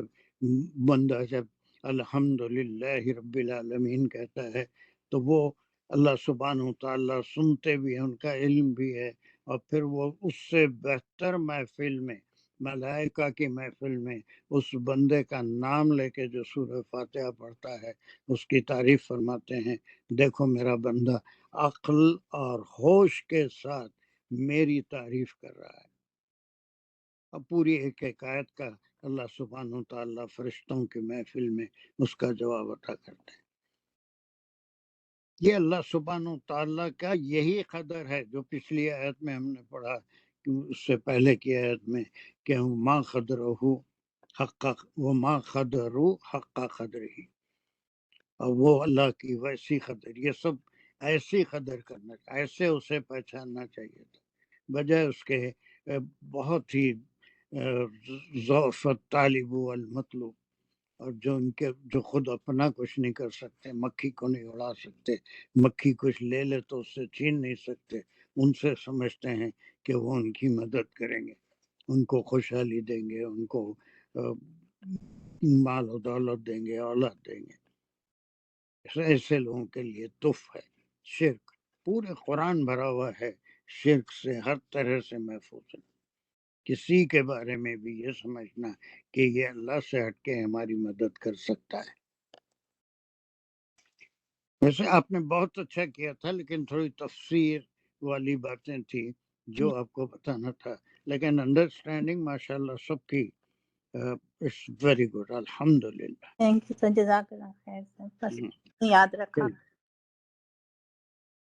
بندہ جب الحمدللہ رب العالمین کہتا ہے تو وہ اللہ سبحانہ تعالیٰ سنتے بھی ہیں، ان کا علم بھی ہے، اور پھر وہ اس سے بہتر محفل میں، ملائکہ کی محفل میں، اس بندے کا نام لے کے جو سورہ فاتحہ پڑھتا ہے اس کی تعریف فرماتے ہیں. دیکھو میرا بندہ عقل اور ہوش کے ساتھ میری تعریف کر رہا ہے. اب پوری ایک آیت کا اللہ سبحانہ تعالیٰ فرشتوں کی محفل میں اس کا جواب عطا کرتے ہیں. یہ اللہ سبحانہ تعالیٰ کا یہی قدر ہے جو پچھلی آیت میں ہم نے پڑھا، اس سے پہلے کی آیت میں، کہ ما قدرہ حق وما قدروا حق قدرہ، اور وہ اللہ کی ویسی قدر، یہ سب ایسی قدر کرنا، ایسے اسے پہچاننا چاہیے تھا، بجائے اس کے بہت ہی ضعف الطالب والمطلوب، اور جو خود اپنا کچھ نہیں کر سکتے، مکھی کو نہیں اڑا سکتے، مکھی کچھ لے لے تو اس سے چھین نہیں سکتے، ان سے سمجھتے ہیں کہ وہ ان کی مدد کریں گے، ان کو خوشحالی دیں گے، ان کو مال و دولت دیں گے، اولاد دیں گے. ایسے لوگوں کے لیے تف ہے شرک. پورے قرآن بھرا ہوا ہے شرک سے، ہر طرح سے محفوظ ہے. کسی کے بارے میں بھی یہ سمجھنا کہ یہ اللہ سے ہٹ کے ہماری مدد کر سکتا ہے. ویسے آپ نے بہت اچھا کیا تھا، لیکن تھوڑی تفسیر والی باتیں تھی جو آپ کو بتانا تھا، لیکن انڈرسٹینڈنگ ماشاءاللہ سب کی اٹس ویری گڈ، الحمدللہ. تھینک یو سر، جزاک اللہ خیر سر، بس یاد رکھا.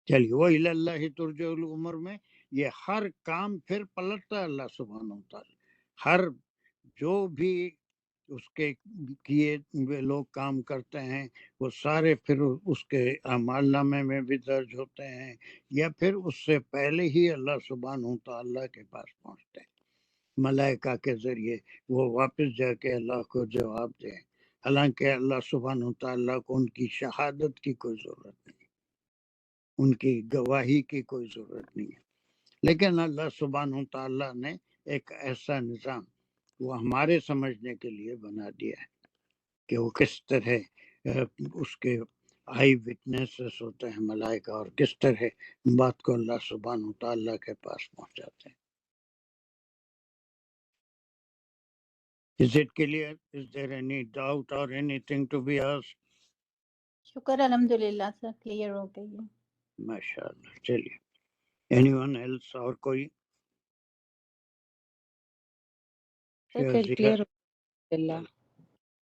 چلیے، وہ اللہ ترجع الامور میں یہ ہر کام پھر پلٹتا ہے اللہ سبحانہ وتعالی. ہر جو بھی اس کے کیے ہوئے لوگ کام کرتے ہیں وہ سارے پھر اس کے اعمال نامے میں بھی درج ہوتے ہیں، یا پھر اس سے پہلے ہی اللہ سبحانہ تعالیٰ کے پاس پہنچتے ہیں ملائکہ کے ذریعے. وہ واپس جا کے اللہ کو جواب دیں، حالانکہ اللہ سبحانہ تعالیٰ کو ان کی شہادت کی کوئی ضرورت نہیں، ان کی گواہی کی کوئی ضرورت نہیں ہے. لیکن اللہ سبحانہ تعالیٰ نے ایک ایسا نظام وہ ہمارے سمجھنے کے لیے بنا دیا ہے کہ وہ کس طرح اس کے آئی وٹنسز ہوتے ہیں ملائکہ، اور کس طرح بات کو اللہ سبحانہ تعالیٰ کے پاس پہنچاتے ہیں. Is it clear? Is there any doubt or anything to be asked? شکر الحمدللہ سر، کلیئر ہو گئی ہے. ماشاءاللہ. چلیے، anyone else؟ اور کوئی؟ کلیئر اللہ.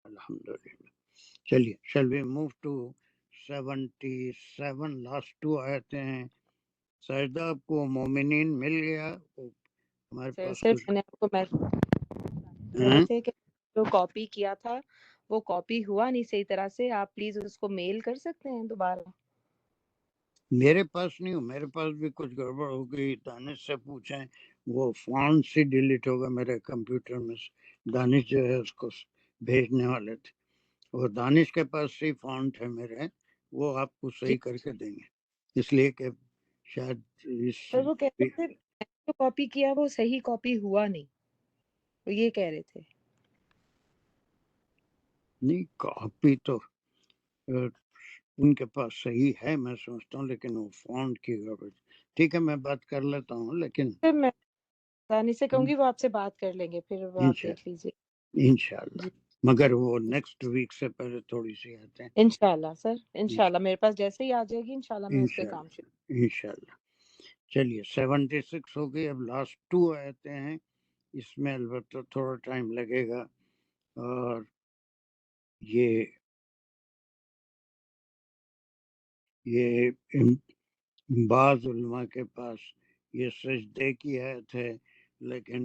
الحمدللہ. چلیے، shall we move to 77 last 2 آیتیں ہیں. سجدہ آپ کو مومنین مل گیا؟ ہمارے پاس سر کچھ میں نے آپ کو رہے تھے کہ جو کاپی کیا تھا وہ کاپی ہوا نہیں صحیح طرح سے، آپ پلیز اس کو میل کر سکتے ہیں دوبارہ. میرے پاس نہیں ہو، میرے پاس بھی کچھ گڑبڑ ہو گئی. دانش سے پوچھیں، وہ فونٹ سے ڈیلیٹ ہوگا میرے کمپیوٹر میں سے. دانش جو ہے اس کو بھیجنے والے تھے، وہ دانش کے پاس سے فونٹ ہے میرے، وہ آپ کو صحیح کر کے دیں گے. اس لیے کہ شاید سر وہ کہتے تھے جو کاپی کیا وہ صحیح کاپی ہوا نہیں، وہ یہ کہہ رہے تھے۔ نہیں کاپی تو ان کے پاس صحیح ہے میں سمجھتا ہوں، لیکن وہ فونٹ کی گڑبڑ۔ ٹھیک ہے میں بات کر لیتا ہوں، لیکن پھر میں دانی سے کہوں گی وہ آپ سے بات کر لیں گے، پھر وہ آپ دیکھ لیجیے۔ انشاءاللہ، جی مگر وہ نیکسٹ ویک سے پہلے تھوڑی سی آتے ہیں انشاءاللہ سر، انشاءاللہ میرے پاس جیسے ہی آ جائے گی انشاءاللہ میں اس پہ کام شروع۔ انشاءاللہ۔ چلیے 76 ہو گئی، اب لاسٹ 2 آتے ہیں، اس میں البتہ تھوڑا ٹائم لگے گا، اور یہ بعض علماء کے پاس یہ سجدے کی آیت ہے، لیکن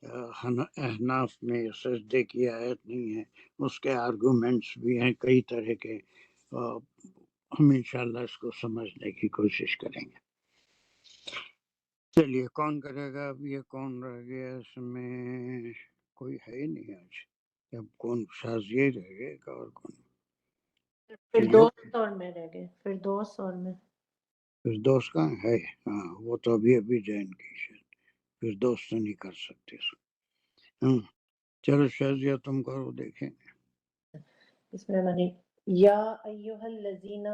احناف میں یہ سجدے کی آیت نہیں ہے، اس کے آرگومنٹس بھی ہیں کئی طرح کے، ہم انشاءاللہ اس کو سمجھنے کی کوشش کریں گے۔ چلیے کون کرے گا؟ اب یہ کون رہ گیا اس میں؟ کوئی ہے ہی نہیں آج، اب کون شازیہ رہ گئے گا اور کون؟ فردوس اور میں رہ گئے، فردوس اور میں۔ فردوس کہاں ہے؟ ہاں وہ تو ابھی جوائن کی شاید، فردوس تو نہیں کر سکتے اس کو۔ چلو شازیہ تم کرو، دیکھیں۔ اس میں منی یا ایھا الذین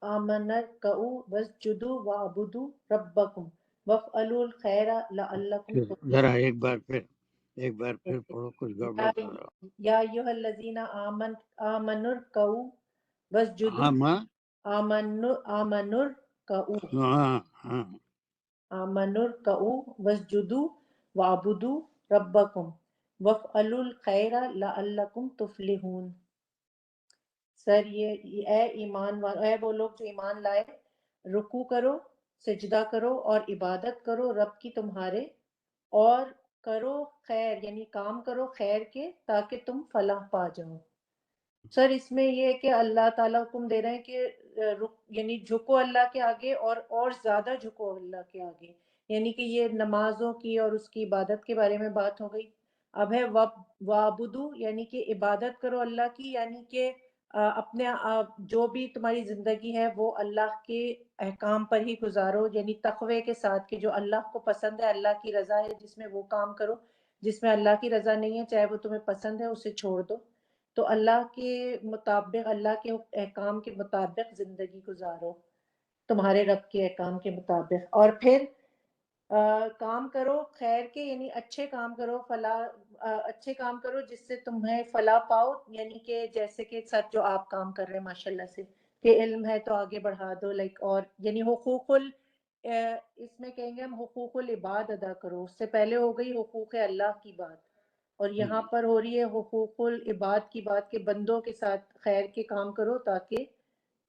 آمنرکعوا واسجدوا واعبدوا ربکم وافعلوا الخیر لعلکم ذرا ایک بار پھر پڑھو، کچھ گڑبڑ کر رہا ہو۔ یا ایھا الذین آمنرکعوا واسجدوا آمنرکعوا واسجدوا واعبدوا ربکم وافعلوا الخیر لعلکم تفلحون۔ سر یہ اے ایمان والو، اے وہ لوگ جو ایمان لائے، رکوع کرو، سجدہ کرو اور عبادت کرو رب کی تمہارے، اور کرو خیر یعنی کام کرو خیر کے تاکہ تم فلاح پا جاؤ۔ سر اس میں یہ ہے کہ اللہ تعالیٰ حکم دے رہے ہیں کہ یعنی جھکو اللہ کے آگے، اور زیادہ جھکو اللہ کے آگے، یعنی کہ یہ نمازوں کی اور اس کی عبادت کے بارے میں بات ہو گئی۔ اب ہے وعبدو یعنی کہ عبادت کرو اللہ کی، یعنی کہ اپنے جو بھی تمہاری زندگی ہے وہ اللہ کے احکام پر ہی گزارو، یعنی تقوی کے ساتھ کہ جو اللہ کو پسند ہے، اللہ کی رضا ہے جس میں وہ کام کرو، جس میں اللہ کی رضا نہیں ہے چاہے وہ تمہیں پسند ہے اسے چھوڑ دو۔ تو اللہ کے مطابق، اللہ کے احکام کے مطابق زندگی گزارو، تمہارے رب کے احکام کے مطابق، اور پھر کام کرو خیر کے، یعنی اچھے کام کرو، اچھے کام کرو جس سے تمہیں فلاح پاؤ، یعنی کہ جیسے کہ سر جو آپ کام کر رہے ہیں ماشاءاللہ سے، کہ علم ہے تو آگے بڑھا دو، اور یعنی اس میں کہیں گے ہم حقوق العباد ادا کرو، اس سے پہلے ہو گئی حقوق اللہ کی بات، اور یہاں پر ہو رہی ہے حقوق العباد کی بات کہ بندوں کے ساتھ خیر کے کام کرو تاکہ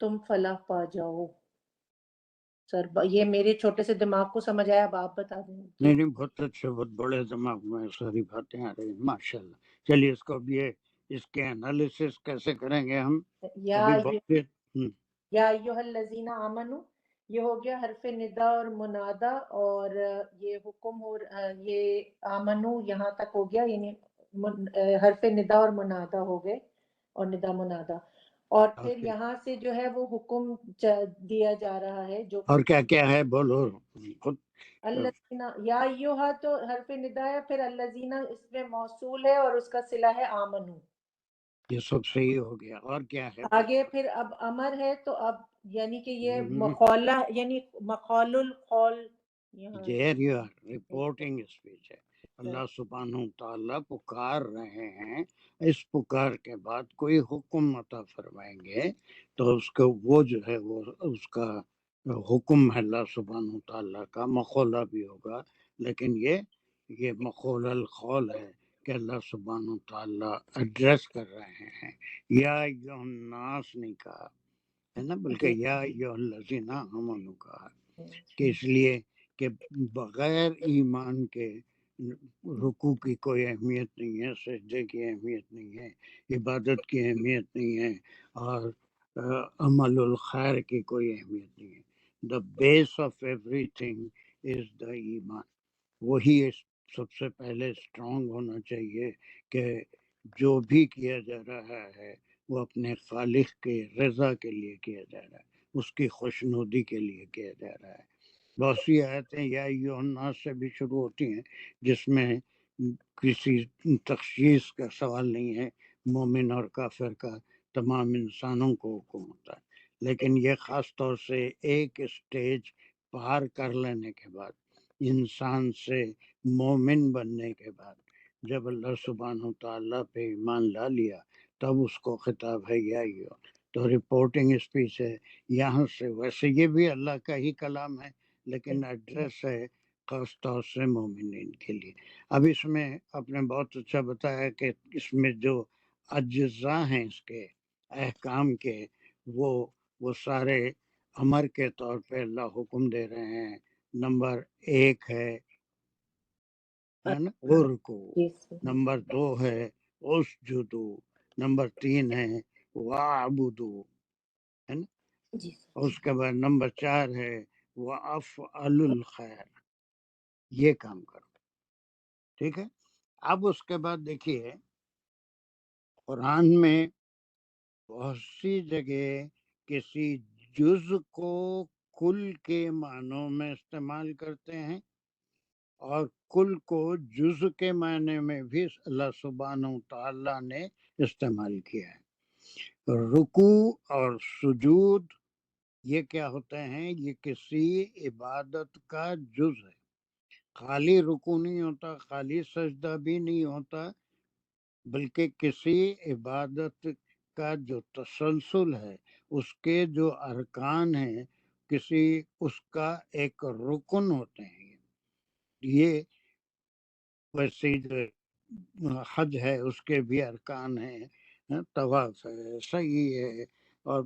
تم فلاح پا جاؤ۔ سر یہ میرے چھوٹے سے دماغ کو سمجھ آیا، اب آپ بتا دیں۔ نہیں بہت اچھا، بہت بڑے دماغ میں ساری باتیں آ رہی ہیں ماشاءاللہ۔ چلیے اس کو اب اس کے انالیسس کیسے کریں گے ہم؟ یا ایھا الذین آمنو، یہ ہو گیا حرف ندا اور منادا، اور یہ حکم یہ آمنو یہاں تک ہو گیا، یعنی حرف ندا اور منادا ہو گئے، اور ندا منادا، اور پھر یہاں سے جو ہے وہ حکم دیا جا رہا ہے جو اور کیا ہے بولو خود۔ الذین یا ایھا تو حرف ندا ہے، پھر الذین اس میں موصول ہے اور اس کا صلہ ہے آمنو، یہ سب صحیح ہو گیا، اور کیا ہے؟ آگے پھر اب امر ہے تو اب یعنی کہ یہ مخولہ یعنی مخول القول، رپورٹنگ اسپیچ ہے۔ اللہ سبحانہ تعالیٰ پکار رہے ہیں، اس پکار کے بعد کوئی حکم عطا فرمائیں گے تو اس کو وہ جو ہے وہ اس کا حکم ہے اللہ سبحانہ تعالیٰ کا، مخولہ بھی ہوگا، لیکن یہ مخول القول ہے کہ اللہ سبحانہ تعالیٰ ایڈریس کر رہے ہیں۔ یا ایھا الناس نہیں کہا ہے نا، بلکہ یا ایھا الذین آمنوا کہا، کہ اس لیے کہ بغیر ایمان کے رکوع کی کوئی اہمیت نہیں ہے، سجدے کی اہمیت نہیں ہے، عبادت کی اہمیت نہیں ہے، اور عمل الخیر کی کوئی اہمیت نہیں ہے۔ دا بیس آف ایوری تھنگ از دا ایمان۔ وہی سب سے پہلے اسٹرانگ ہونا چاہیے کہ جو بھی کیا جا رہا ہے وہ اپنے خالق کے رضا کے لیے کیا جا رہا ہے، اس کی خوشنودی کے لیے کیا جا رہا ہے۔ بہت سی آیتیں یا ایھا الناس سے بھی شروع ہوتی ہیں جس میں کسی تخصیص کا سوال نہیں ہے، مومن اور کافر کا تمام انسانوں کو حکم ہوتا ہے، لیکن یہ خاص طور سے ایک اسٹیج پار کر لینے کے بعد، انسان سے مومن بننے کے بعد، جب اللہ سبحانہ وتعالیٰ پہ ایمان لا لیا تب اس کو خطاب ہے یا ایھا، تو رپورٹنگ اسپیچ ہے یہاں سے۔ ویسے یہ بھی اللہ کا ہی کلام ہے لیکن ایڈریس ہے خاص طور سے مومنین کے لیے۔ اب اس میں آپ نے بہت اچھا بتایا کہ اس میں جو اجزاء ہیں اس کے احکام کے، وہ سارے امر کے طور پہ اللہ حکم دے رہے ہیں۔ نمبر 1 ہے نا رکو، نمبر 2 ہے اسجدو، نمبر 3 ہے وَاعْبُدُوا، ہے نا، اور اس کے بعد نمبر 4 ہے وَأَفْعَلُوا الْخَيْرَ، یہ کام کرو، ٹھیک ہے۔ اب اس کے بعد دیکھیے قرآن میں بہت سی جگہ کسی جز کو کل کے معنوں میں استعمال کرتے ہیں اور کل کو جز کے معنی میں بھی اللہ سبحانہ وتعالیٰ نے استعمال کیا ہے۔ رکوع اور سجود یہ کیا ہوتے ہیں؟ یہ کسی عبادت کا جز ہے، خالی رکوع نہیں ہوتا، خالی سجدہ بھی نہیں ہوتا، بلکہ کسی عبادت کا جو تسلسل ہے، اس کے جو ارکان ہیں، اس کا ایک رکن ہوتے ہیں۔ یہ ویسے جو حج ہے اس کے بھی ارکان ہیں، طواف ہے، سعی ہے، اور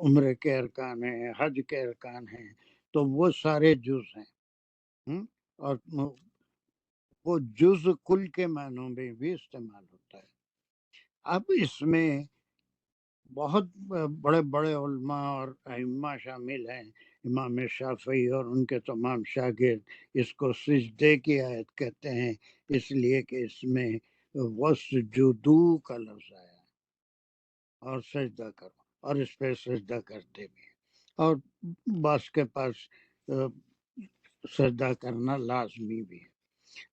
عمرے کے ارکان ہیں، حج کے ارکان ہیں، تو وہ سارے جز ہیں، اور وہ جز کل کے معنوں میں بھی استعمال ہوتا ہے۔ اب اس میں بہت بڑے بڑے علماء اور ائمہ شامل ہیں، امام شافعی اور ان کے تمام شاگرد اس کو سجدے کی آیت کہتے ہیں، اس لیے کہ اس میں وَاسْجُدُوا کا لفظ آیا اور سجدہ کرو، اور اس پہ سجدہ کرتے بھی ہیں، اور بعض کے پاس سجدہ کرنا لازمی بھی ہے،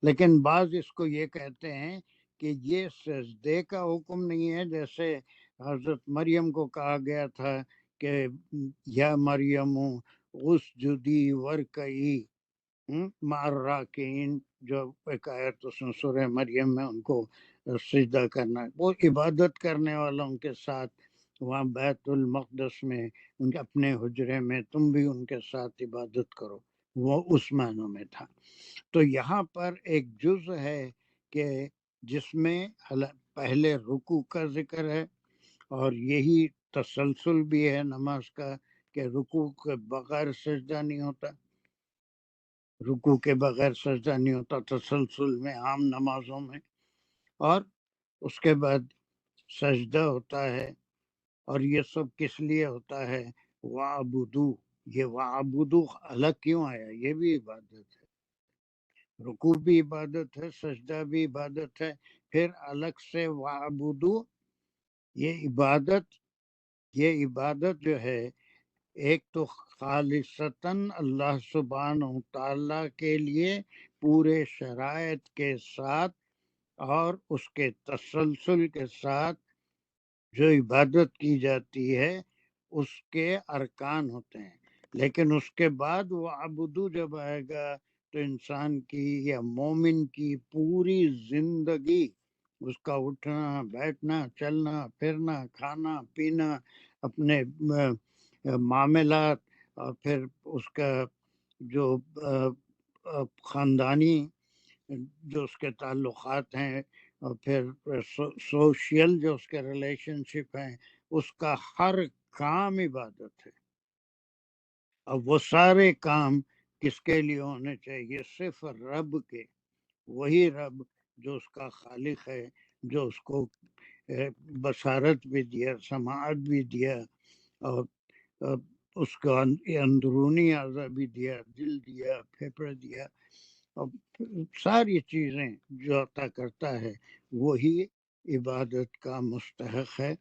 لیکن بعض اس کو یہ کہتے ہیں کہ یہ سجدے کا حکم نہیں ہے، جیسے حضرت مریم کو کہا گیا تھا کہ یا مریم اسجدی ورکعی مع الراکعین، جو ایک آیت اس میں سورہ مریم میں ان کو سجدہ کرنا، وہ عبادت کرنے والوں کے ساتھ وہاں بیت المقدس میں ان کے اپنے حجرے میں تم بھی ان کے ساتھ عبادت کرو، وہ اس معنوں میں تھا۔ تو یہاں پر ایک جز ہے کہ جس میں پہلے رکوع کا ذکر ہے، اور یہی تسلسل بھی ہے نماز کا کہ رکوع کے بغیر سجدہ نہیں ہوتا، رکوع کے بغیر سجدہ نہیں ہوتا تسلسل میں عام نمازوں میں، اور اس کے بعد سجدہ ہوتا ہے، اور یہ سب کس لیے ہوتا ہے؟ وَاعْبُدُوا، یہ وَاعْبُدُوا الگ کیوں آیا؟ یہ بھی عبادت ہے، رکوع بھی عبادت ہے، سجدہ بھی عبادت ہے، پھر الگ سے وَاعْبُدُوا، یہ عبادت جو ہے ایک تو خالصتاً اللہ سبحانہ وتعالیٰ کے لیے پورے شرائط کے ساتھ اور اس کے تسلسل کے ساتھ جو عبادت کی جاتی ہے اس کے ارکان ہوتے ہیں، لیکن اس کے بعد وہ عبدو جب آئے گا تو انسان کی یا مومن کی پوری زندگی، اس کا اٹھنا بیٹھنا چلنا پھرنا کھانا پینا، اپنے معاملات، اور پھر اس کا جو خاندانی جو اس کے تعلقات ہیں، اور پھر سوشل جو اس کے ریلیشن شپ ہیں، اس کا ہر کام عبادت ہے، اور وہ سارے کام کس کے لیے ہونے چاہیے؟ صرف رب کے، وہی رب جو اس کا خالق ہے، جو اس کو بصارت بھی دیا، سماعت بھی دیا، اور اس کو اندرونی اعضاء بھی دیا، دل دیا، پھیپھڑا دیا، اور ساری چیزیں جو عطا کرتا ہے، وہی عبادت کا مستحق ہے،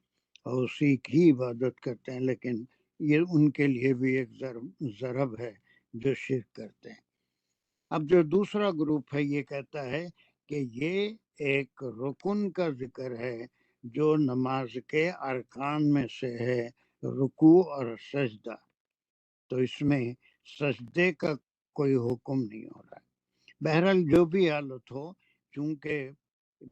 اور اسی کی عبادت کرتے ہیں، لیکن یہ ان کے لیے بھی ایک ضرب ہے جو شرک کرتے ہیں۔ اب جو دوسرا گروپ ہے یہ کہتا ہے کہ یہ ایک رکن کا ذکر ہے جو نماز کے ارکان میں سے ہے، رکوع اور سجدہ، تو اس میں سجدے کا کوئی حکم نہیں ہو رہا ہے۔ بہرحال جو بھی حالت ہو، چونکہ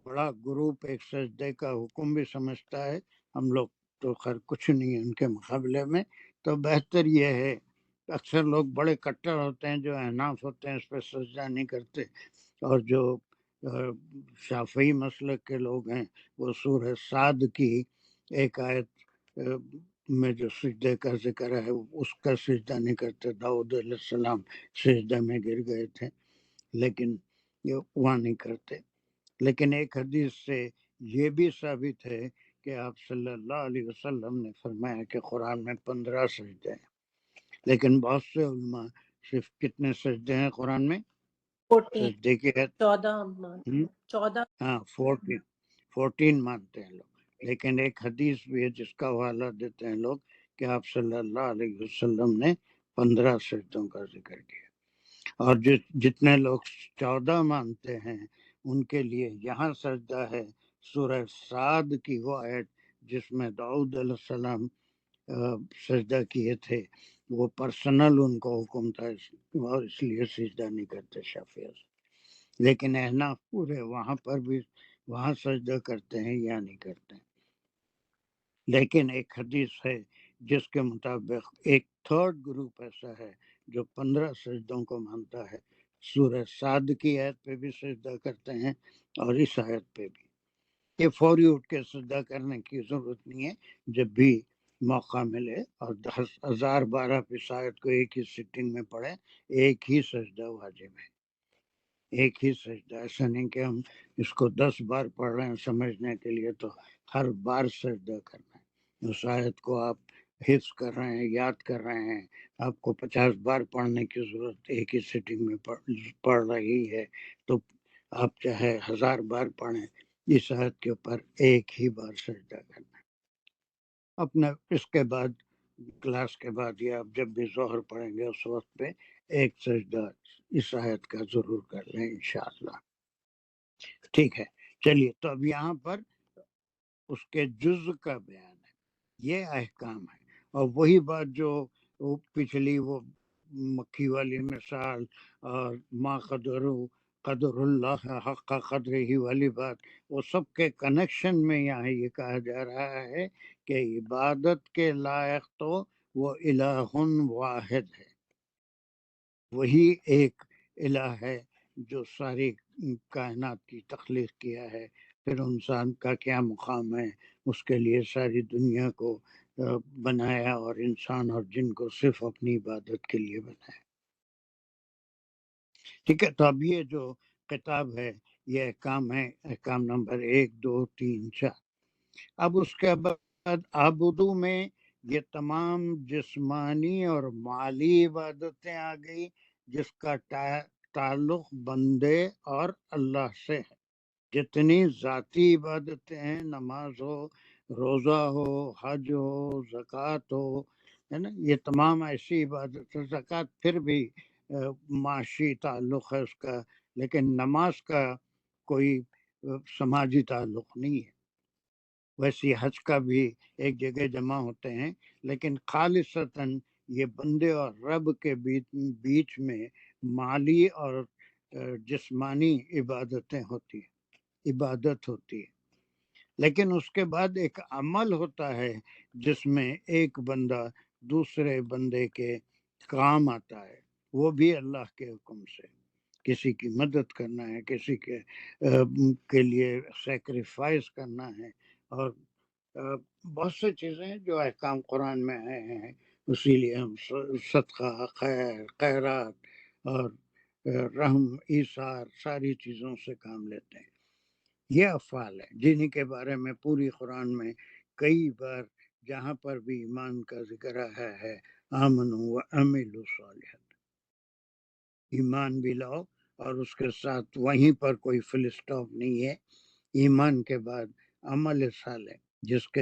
بڑا گروپ ایک سجدے کا حکم بھی سمجھتا ہے، ہم لوگ تو خیر کچھ نہیں ہے ان کے مقابلے میں، تو بہتر یہ ہے، اکثر لوگ بڑے کٹر ہوتے ہیں جو احناف ہوتے ہیں اس پہ سجدہ نہیں کرتے، اور جو شافعی مسلک کے لوگ ہیں وہ سورہ صاد کی ایک آیت میں جو سجدے کا ذکر ہے اس کا سجدہ نہیں کرتے۔ داؤد علیہ السلام سجدہ میں گر گئے تھے لیکن یہ وہاں نہیں کرتے۔ لیکن ایک حدیث سے یہ بھی ثابت ہے کہ آپ صلی اللہ علیہ وسلم نے فرمایا کہ قرآن میں 15 سجدے ہیں، لیکن بہت سے علماء صرف کتنے سجدے ہیں قرآن میں؟ 14 سجدے کی ہے 14 ہاں 14 مانتے ہیں لوگ، لیکن ایک حدیث بھی ہے جس کا حوالہ دیتے ہیں لوگ کہ آپ صلی اللہ علیہ وسلم نے 15 سجدوں کا ذکر کیا، اور جتنے لوگ 14 مانتے ہیں ان کے لیے یہاں سجدہ ہے سورہ صاد کی وہ آیت جس میں داؤد علیہ السلام سجدہ کیے تھے، وہ پرسنل ان کو حکم تھا اور اس لیے سجدہ نہیں کرتے شافعی، لیکن احناف پورے وہاں پر بھی وہاں سجدہ کرتے ہیں یا نہیں کرتے ہیں۔ لیکن ایک حدیث ہے جس کے مطابق ایک تھرڈ گروپ ایسا ہے جو 15 سجدوں کو مانتا ہے، سورہ صاد کی آیت پہ بھی سجدہ کرتے ہیں اور اس آیت پہ بھی۔ یہ فوری اٹھ کے سجدہ کرنے کی ضرورت نہیں ہے، جب بھی موقع ملے اور 10,000 بار آپ اس آیت کو ایک ہی سٹنگ میں پڑھیں، ایک ہی سجدہ واجب ہے، ایک ہی سجدہ، ایسا نہیں کہ ہم اس کو 10 بار پڑھ رہے ہیں سمجھنے کے لیے تو ہر بار سجدہ کرنا ہے۔ اس آیت کو آپ حفظ کر رہے ہیں، یاد کر رہے ہیں، آپ کو 50 بار پڑھنے کی ضرورت ایک ہی سٹنگ میں پڑھ رہی ہے، تو آپ چاہے 1000 بار پڑھیں، اس آیت کے اوپر ایک ہی بار سجدہ کرنا ہے۔ اپنا اس کے بعد کلاس کے بعد یا آپ جب بھی ظہر پڑھیں گے اس وقت پہ ایک سجدہ اس آیت کا ضرور کر لیں انشاءاللہ۔ ٹھیک ہے، چلیے تو اب یہاں پر اس کے جز کا بیان ہے، یہ احکام ہے، اور وہی بات جو پچھلی وہ مکھی والی مثال اور ما قدر اللہ حق قدر ہی والی بات، وہ سب کے کنیکشن میں یہاں یہ کہا جا رہا ہے کہ عبادت کے لائق تو وہ الہ واحد ہے، وہی ایک الہ ہے جو ساری کائنات کی تخلیق کیا ہے۔ پھر انسان کا کیا مقام ہے، اس کے لیے ساری دنیا کو بنایا اور انسان اور جن کو صرف اپنی عبادت کے لیے بنایا۔ ٹھیک ہے، تو اب یہ جو کتاب ہے یہ احکام ہے، احکام نمبر 1 2 3 4۔ اب اس کے بعد عبدو میں یہ تمام جسمانی اور مالی عبادتیں آ گئی جس کا تعلق بندے اور اللہ سے ہے۔ جتنی ذاتی عبادتیں ہیں، نماز ہو، روزہ ہو، حج ہو، زکوٰۃ ہو، ہے نا، یہ تمام ایسی عبادت ہے۔ زکوٰۃ پھر بھی معاشی تعلق ہے اس کا، لیکن نماز کا کوئی سماجی تعلق نہیں ہے۔ ویسے حج کا بھی ایک جگہ جمع ہوتے ہیں، لیکن خالصتاً یہ بندے اور رب کے بیچ میں مالی اور جسمانی عبادتیں ہوتی ہیں، عبادت ہوتی ہے۔ لیکن اس کے بعد ایک عمل ہوتا ہے جس میں ایک بندہ دوسرے بندے کے کام آتا ہے، وہ بھی اللہ کے حکم سے، کسی کی مدد کرنا ہے، کسی کے لیے سیکریفائس کرنا ہے، اور بہت سی چیزیں ہیں جو احکام قرآن میں آئے ہیں، اسی لیے ہم صدقہ، خیر، خیرات اور رحم، ایثار، ساری چیزوں سے کام لیتے ہیں۔ یہ افعال ہیں جنہیں کے بارے میں پوری قرآن میں کئی بار جہاں پر بھی ایمان کا ذکر آیا ہے، آمنوا وعملوا الصالحات، ایمان بھی لاؤ، اور اس کے ساتھ وہیں پر کوئی فل اسٹاپ نہیں ہے، ایمان کے بعد عمل صالح، جس کے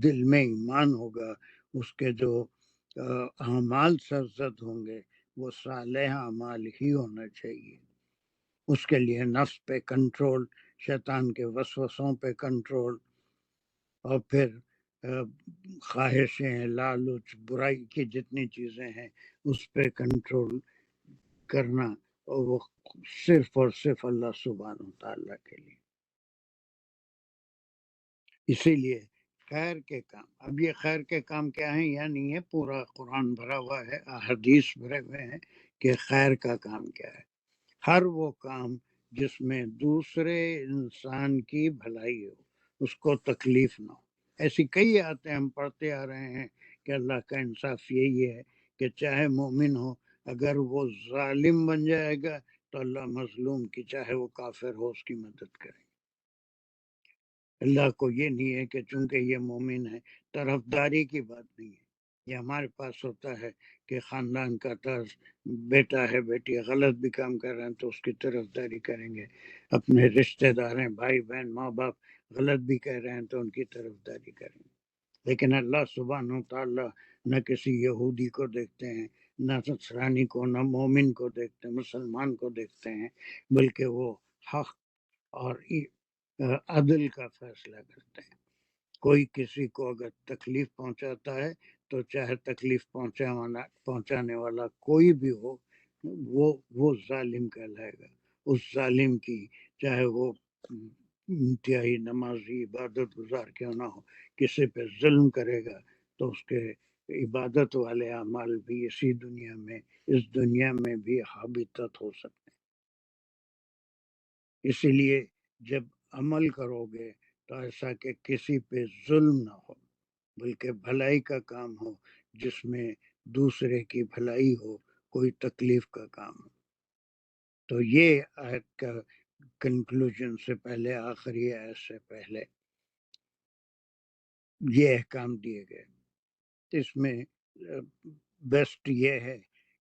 دل میں ایمان ہوگا اس کے جو اعمال سرزد ہوں گے وہ صالح اعمال ہی ہونا چاہیے. اس کے لیے نفس پہ کنٹرول، شیطان کے وسوسوں پہ کنٹرول، اور پھر خواہشیں، لالچ، برائی کی جتنی چیزیں ہیں اس پہ کنٹرول کرنا، اور وہ صرف اور صرف اللہ سبحانہ و تعالیٰ کے لیے. اسی لیے خیر کے کام، اب یہ خیر کے کام کیا ہیں یا نہیں ہے، پورا قرآن بھرا ہوا ہے، احادیث بھرے ہوئے ہیں کہ خیر کا کام کیا ہے. ہر وہ کام جس میں دوسرے انسان کی بھلائی ہو، اس کو تکلیف نہ ہو. ایسی کئی آیتیں ہم پڑھتے آ رہے ہیں کہ اللہ کا انصاف یہی ہے کہ چاہے مومن ہو، اگر وہ ظالم بن جائے گا تو اللہ مظلوم کی، چاہے وہ کافر ہو، اس کی مدد کرے. اللہ کو یہ نہیں ہے کہ چونکہ یہ مومن ہے، طرفداری کی بات نہیں ہے. یہ ہمارے پاس ہوتا ہے کہ خاندان کا طرز، بیٹا ہے بیٹی غلط بھی کام کر رہے ہیں تو اس کی طرفداری کریں گے، اپنے رشتہ دار ہیں، بھائی بہن، ماں باپ غلط بھی کہہ رہے ہیں تو ان کی طرفداری کریں گے. لیکن اللہ سبحانہ و تعالیٰ نہ کسی یہودی کو دیکھتے ہیں، نہ نصرانی کو، نہ مومن کو دیکھتے ہیں، مسلمان کو دیکھتے ہیں، بلکہ وہ حق اور عدل کا فیصلہ کرتے ہیں. کوئی کسی کو اگر تکلیف پہنچاتا ہے تو چاہے تکلیف پہنچانے والا کوئی بھی ہو، وہ ظالم کہلائے گا. اس ظالم کی چاہے وہ انتہائی نمازی، عبادت گزار کیوں نہ ہو، کسی پہ ظلم کرے گا تو اس کے عبادت والے اعمال بھی اس دنیا میں بھی حابطت ہو سکتے ہیں. اسی لیے جب عمل کرو گے تو ایسا کہ کسی پہ ظلم نہ ہو، بلکہ بھلائی کا کام ہو، جس میں دوسرے کی بھلائی ہو، کوئی تکلیف کا کام ہو. تو یہ آیت کا کنکلوژن سے پہلے، آخری آیت سے پہلے یہ احکام دیے گئے. اس میں بیسٹ یہ ہے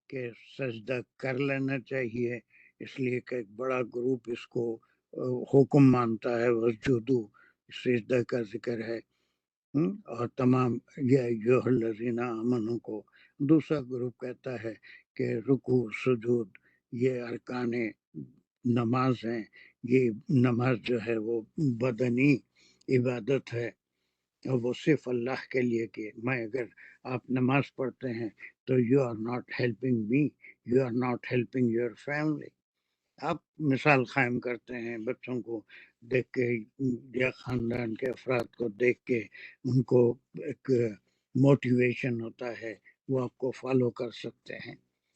کہ سجدہ کر لینا چاہیے، اس لیے کہ ایک بڑا گروپ اس کو حکم مانتا ہے، وسجدو، سجدہ کا ذکر ہے، اور تمام یہ الذین آمنوا کو. دوسرا گروپ کہتا ہے کہ رکوع، سجود یہ ارکان نماز ہیں، یہ نماز جو ہے وہ بدنی عبادت ہے اور وہ صرف اللہ کے لیے کہ میں اگر آپ نماز پڑھتے ہیں تو you are not helping me, you are not helping your family. آپ مثال قائم کرتے ہیں بچوں کو دیکھ کے یا خاندان کے افراد کو دیکھ کے، ان کو ایک موٹیویشن ہوتا ہے، وہ آپ کو فالو کر سکتے ہیں.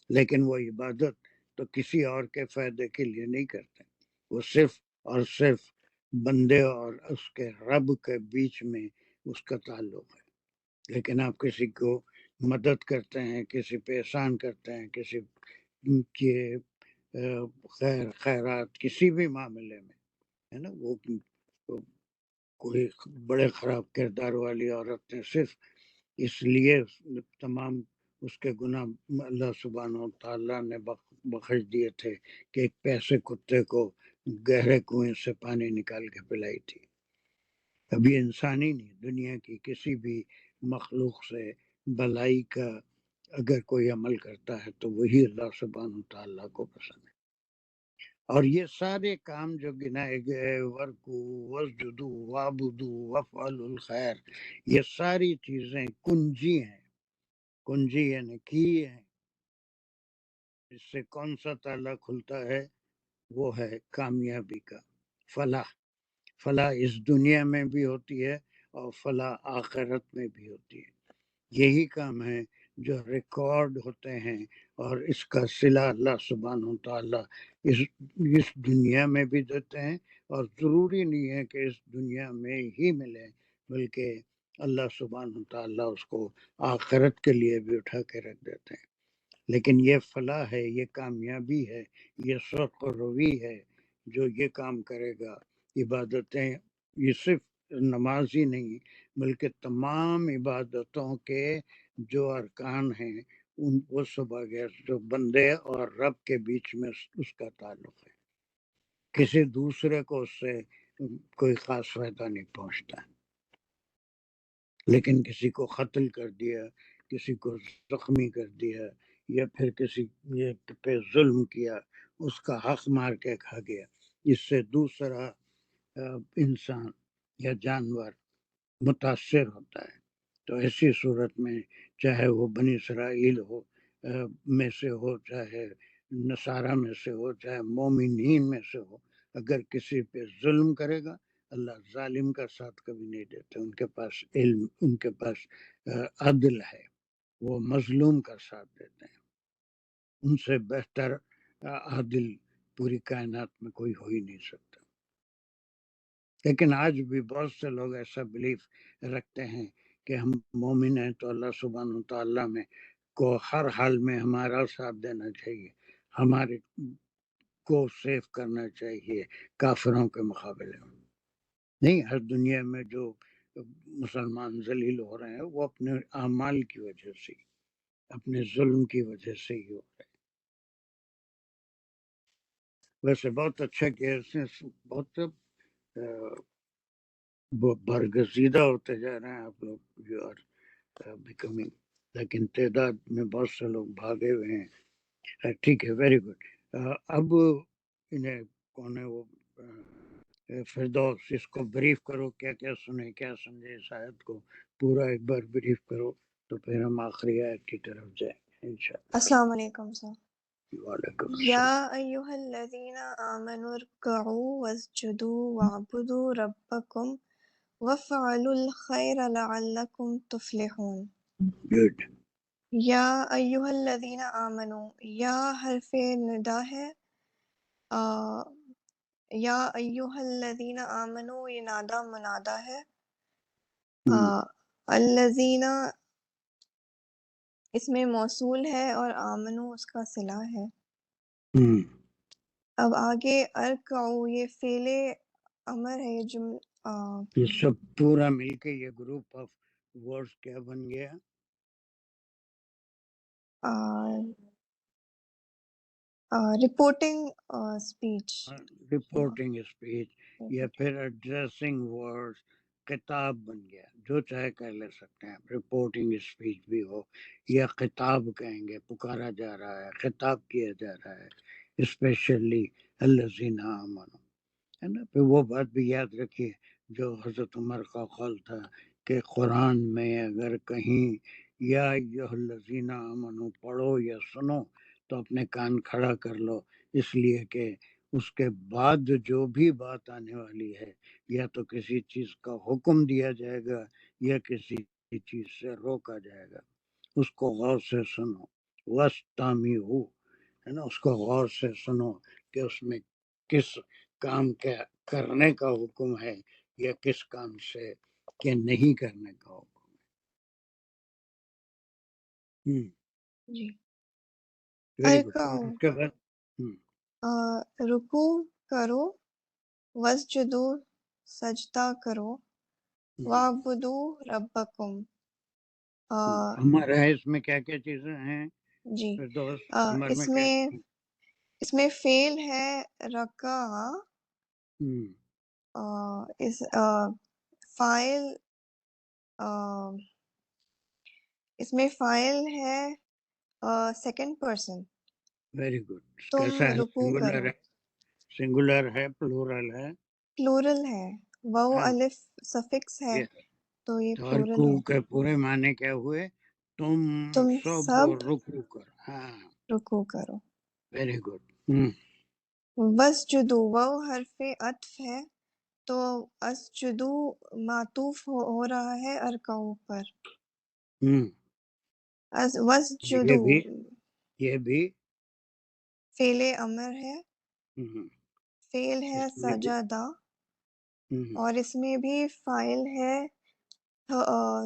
لیکن وہ عبادت تو کسی اور کے فائدے کے لیے نہیں کرتے، وہ صرف اور صرف بندے اور اس کے رب کے بیچ میں اس کا تعلق ہے. لیکن آپ کسی کو مدد کرتے ہیں، کسی پہ احسان کرتے ہیں، کسی کے خیرات کسی بھی معاملے میں، ہے نا، وہ کوئی بڑے خراب کردار والی عورت نے صرف اس لیے تمام اس کے گناہ اللہ سبحانہ و تعالیٰ نے بخش دیے تھے کہ ایک پیسے کتے کو گہرے کنویں سے پانی نکال کے پلائی تھی. ابھی انسانی نہیں، دنیا کی کسی بھی مخلوق سے بھلائی کا اگر کوئی عمل کرتا ہے تو وہی اللہ سبحانہ و تعالیٰ کو پسند ہے. اور یہ سارے کام جو گنائے گئے، ورکو، وسجدو، وعبدو، وافعلوا الخیر، یہ ساری چیزیں کنجی ہیں. کنجی یعنی کی ہیں. اس سے کون سا تالا کھلتا ہے؟ وہ ہے کامیابی کا، فلاح. فلاح اس دنیا میں بھی ہوتی ہے اور فلاح آخرت میں بھی ہوتی ہے. یہی کام ہے جو ریکارڈ ہوتے ہیں، اور اس کا صلہ اللہ سبحانہ و تعالیٰ اس دنیا میں بھی دیتے ہیں، اور ضروری نہیں ہے کہ اس دنیا میں ہی ملے، بلکہ اللہ سبحانہ و تعالیٰ اس کو آخرت کے لیے بھی اٹھا کے رکھ دیتے ہیں. لیکن یہ فلاح ہے، یہ کامیابی ہے، یہ سرخ روی ہے جو یہ کام کرے گا. عبادتیں یہ صرف نماز ہی نہیں بلکہ تمام عبادتوں کے جو ارکان ہیں وہ سب جو بندے اور رب کے بیچ میں اس کا تعلق ہے. کسی دوسرے کو اس سے کوئی خاص فائدہ نہیں پہنچتا. لیکن کسی کو قتل کر دیا، کسی کو زخمی کر دیا، یا پھر کسی پہ ظلم کیا، اس کا حق مار کے کھا گیا، اس سے دوسرا انسان یا جانور متاثر ہوتا ہے، تو ایسی صورت میں چاہے وہ بنی اسرائیل ہو میں سے ہو، چاہے نصارہ میں سے ہو، چاہے مومنین میں سے ہو، اگر کسی پہ ظلم کرے گا، اللہ ظالم کا ساتھ کبھی نہیں دیتے، ان کے پاس علم، ان کے پاس عدل ہے، وہ مظلوم کا ساتھ دیتے ہیں، ان سے بہتر عادل پوری کائنات میں کوئی ہو ہی نہیں سکتا۔ لیکن آج بھی بہت سے لوگ ایسا بلیف رکھتے ہیں کہ ہم مومن ہیں تو اللہ سبحانہ و تعالیٰ میں کو ہر حال میں ہمارا ساتھ دینا چاہیے، ہمارے کو سیف کرنا چاہیے کافروں کے مقابلے میں۔ نہیں، ہر دنیا میں جو مسلمان ذلیل ہو رہے ہیں وہ اپنے اعمال کی وجہ سے، اپنے ظلم کی وجہ سے ہی ہو رہے ہیں۔ ویسے بہت اچھا کہ اس نے بہت برگزیدہ ہوتے جا رہے ہیں آپ لوگ، یو آر بیکمنگ، لیکن تعداد میں بہت سے لوگ بھاگے ہوئے ہیں۔ ٹھیک ہے، ویری گڈ۔ اب انہیں کون ہے وہ فردوس، اس کو بریف کرو، کیا کیا سنے، کیا سمجھے، اس آیت کو پورا ایک بار بریف کرو، تو پھر ہم آخری آیت کی طرف جائیں گے انشاءاللہ۔ السلام علیکم سر۔ وعلیکم یا السلام۔ ایہا الذین آمنوا ارکعوا واسجدوا واعبدوا ربکم وافعلوا الخیر لعلکم تفلحون۔ گڈ۔ یا ایہا الذین آمنوا، یا حرف ندا ہے، یا ایہا الذین آمنوا یہ نادا منادا ہے، الذین اس میں موصول ہے اور آمنو اس کا صلہ ہے۔ اب آگے ارکعو یہ فعل امر ہے، یہ سب پورا مل کے یہ گروپ آف ورڈز کیا بن گیا؟ رپورٹنگ اسپیچ، رپورٹنگ اسپیچ، یا پھر ایڈریسنگ ورڈ، خطاب بن گیا، جو چاہے کہہ لے سکتے ہیں، رپورٹنگ اسپیچ بھی ہو یا خطاب کہیں گے، پکارا جا رہا ہے، خطاب کیا جا رہا ہے، اسپیشلی الذین آمنوا، ہے نا۔ پھر وہ بات بھی یاد رکھیے جو حضرت عمر کا قول تھا کہ قرآن میں اگر کہیں یا ایھا الذین آمنوا پڑھو یا سنو تو اپنے کان کھڑا کر لو، اس لیے کہ اس کے بعد جو بھی بات آنے والی ہے یا تو کسی چیز کا حکم دیا جائے گا یا کسی چیز سے روکا جائے گا، اس کو غور سے سنو، وَاسْتَمِعُوا، ہے نا، اس کو غور سے سنو کہ اس میں کس کام کے کرنے کا حکم ہے یا کس کام سے کہ نہیں کرنے کا حکم ہے۔ جی ویری گڈ۔ ارکعو اس کے بعد رکوع کرو، واسجدو سجدہ کرو، وعبدو ربکم ہمارا ہے اس میں کیا کیا چیزیں ہیں جی فردوس؟ عمر میں اس میں فعل ہے رکع، اس فاعل اس میں فاعل ہے سیکنڈ پرسن، ویری گڈ۔ تم کیسا ہے؟ رکوع سنگولر کرو، ہے، سنگولر ہے، پلورل ہے؟ پلورل ہے، واو ہاں، الف سفکس ہے تو یہ تو پلورل رکوع ہے، کے پورے معنی کیا ہوئے؟ تم تم سب سب رکوع کرو۔ ہاں، رکوع کرو۔ Very good. وسجدو واو حرف عطف ہے تو اسجدو معطوف ہو رہا ہے ارکعو پر، وسجدو یہ بھی فعل امر ہے، فعل ہے اس میں بھی سجدہ، اور اس میں بھی فاعل ہے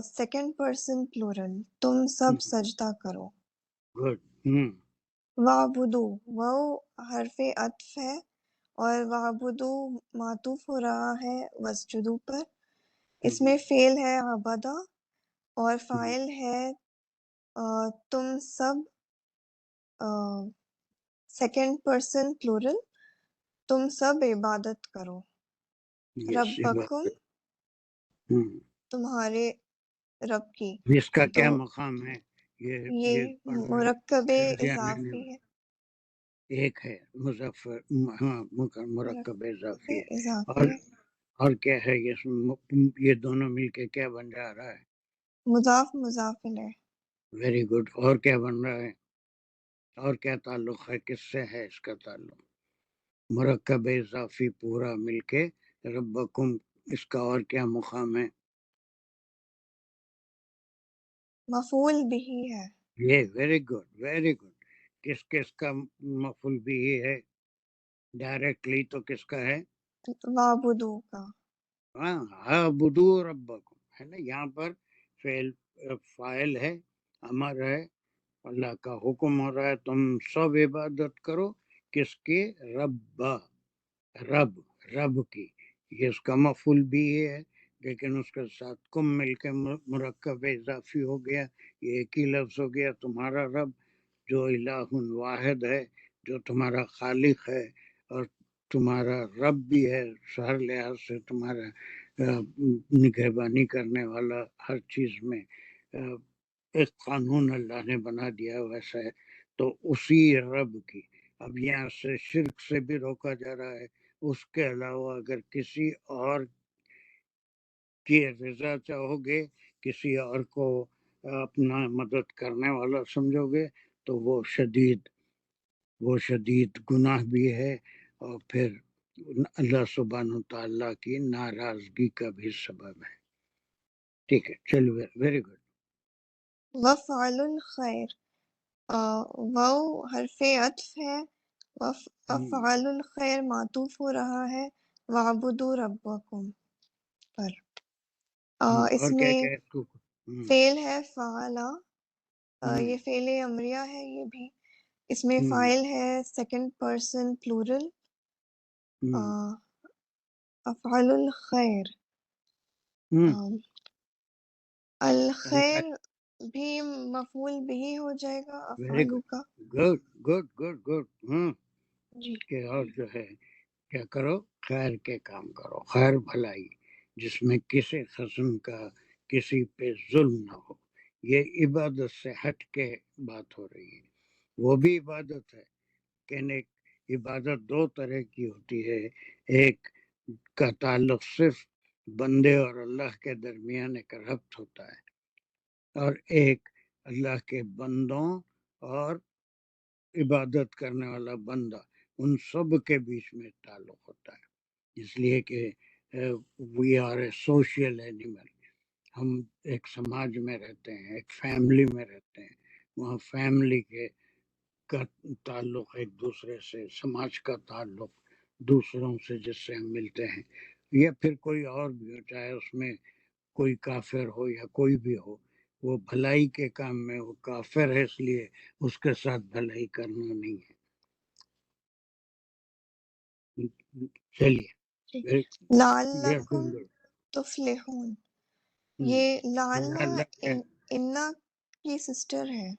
سیکنڈ پرسن پلورل، تم سب سجدہ کرو۔ گڈ۔ وعبدو واو حرف عطف ہے اور وعبدو معطوف ہو رہا ہے وسجدو پر، اس میں فعل ہے عبدہ اور فاعل ہے تم سب سیکنڈ پرسن پلورل، تم سب عبادت کرو، ربکم تمہارے رب کی۔ اس کا تو کیا مقام ہے یہ پڑھ رہے مرکب شازیہ نے اضافی ہے، ایک ہے مظفر، ہاں مرکب اضافی ہے، اضافی ہے، اور کیا ہے یہ دونوں مل کے کیا بن جا رہا ہے؟ مضاف مضاف الیہ۔ ویری گڈ، اور کیا بن رہا ہے؟ اور کیا تعلق ہے، کس سے ہے اس کا تعلق؟ مرکب اضافی پورا مل کے ربکم، اس کا اور کیا مقام ہے؟ مفعول بھی ہے، یہ ویری گڈ ویری گڈ، کس کا مفعول بھی ہے؟ ڈائریکٹلی تو کس کا ہے؟ وعبدو کا، ہاں بدو ربکم ہے نا، یہاں پر فاعل ہے، امر ہے، اللہ کا حکم ہو رہا ہے تم سب عبادت کرو، کس کی؟ رب کی، یہ اس کا مفعول بھی ہے، لیکن اس کے ساتھ کم مل کے مرکب اضافی ہو گیا، یہ ایک ہی لفظ ہو گیا، تمہارا رب جو الہ واحد ہے، جو تمہارا خالق ہے اور تمہارا رب بھی ہے، ہر لحاظ سے تمہارا نگہبانی کرنے والا، ہر چیز میں ایک قانون اللہ نے بنا دیا ویسا ہے، تو اسی رب کی، اب یہاں سے شرک سے بھی روکا جا رہا ہے، اس کے علاوہ اگر کسی اور کی رضا چاہو گے، کسی اور کو اپنا مدد کرنے والا سمجھو گے تو وہ شدید گناہ بھی ہے، اور پھر اللہ سبحانہ تعالیٰ کی ناراضگی کا بھی سبب ہے۔ ٹھیک ہے، چلو ویری گڈ۔ وفعل الخیر، واو حرف عطف ہے، افعال الخیر معطوف ہو رہا ہے وعبدو ربکم پر، اس اور کیا میں کیا اس کو؟ فعل ہے فعلا، یہ فعل امریہ ہے، یہ بھی اس میں فاعل ہے سیکنڈ پرسن پلورل، افعال الخیر، الخیر بھی مفعول بھی ہو جائے گا ویری افعالو کا، good good good good good, جی، کہ اور جو ہے کیا کرو؟ خیر کے کام کرو، خیر بھلائی، جس میں کسی قسم کا کسی پہ ظلم نہ ہو، یہ عبادت سے ہٹ کے بات ہو رہی ہے، وہ بھی عبادت ہے، لیکن ایک عبادت دو طرح کی ہوتی ہے، ایک کا تعلق صرف بندے اور اللہ کے درمیان ایک ربط ہوتا ہے، اور ایک اللہ کے بندوں اور عبادت کرنے والا بندہ، ان سب کے بیچ میں تعلق ہوتا ہے، اس لیے کہ we are a social animal, ہم ایک سماج میں رہتے ہیں، ایک فیملی میں رہتے ہیں، وہاں فیملی کا تعلق ایک دوسرے سے، سماج کا تعلق دوسروں سے جس سے ہم ملتے ہیں، یا پھر کوئی اور بھی ہو، چاہے اس میں کوئی کافر ہو یا کوئی بھی ہو، وہ بھلائی کے کام میں وہ کافر ہے اس لیے اس کے ساتھ بھلائی کرنا نہیں ہے۔ چلیے، لعلکم تفلحون، یہ لعلہ انا کی سسٹر ہے،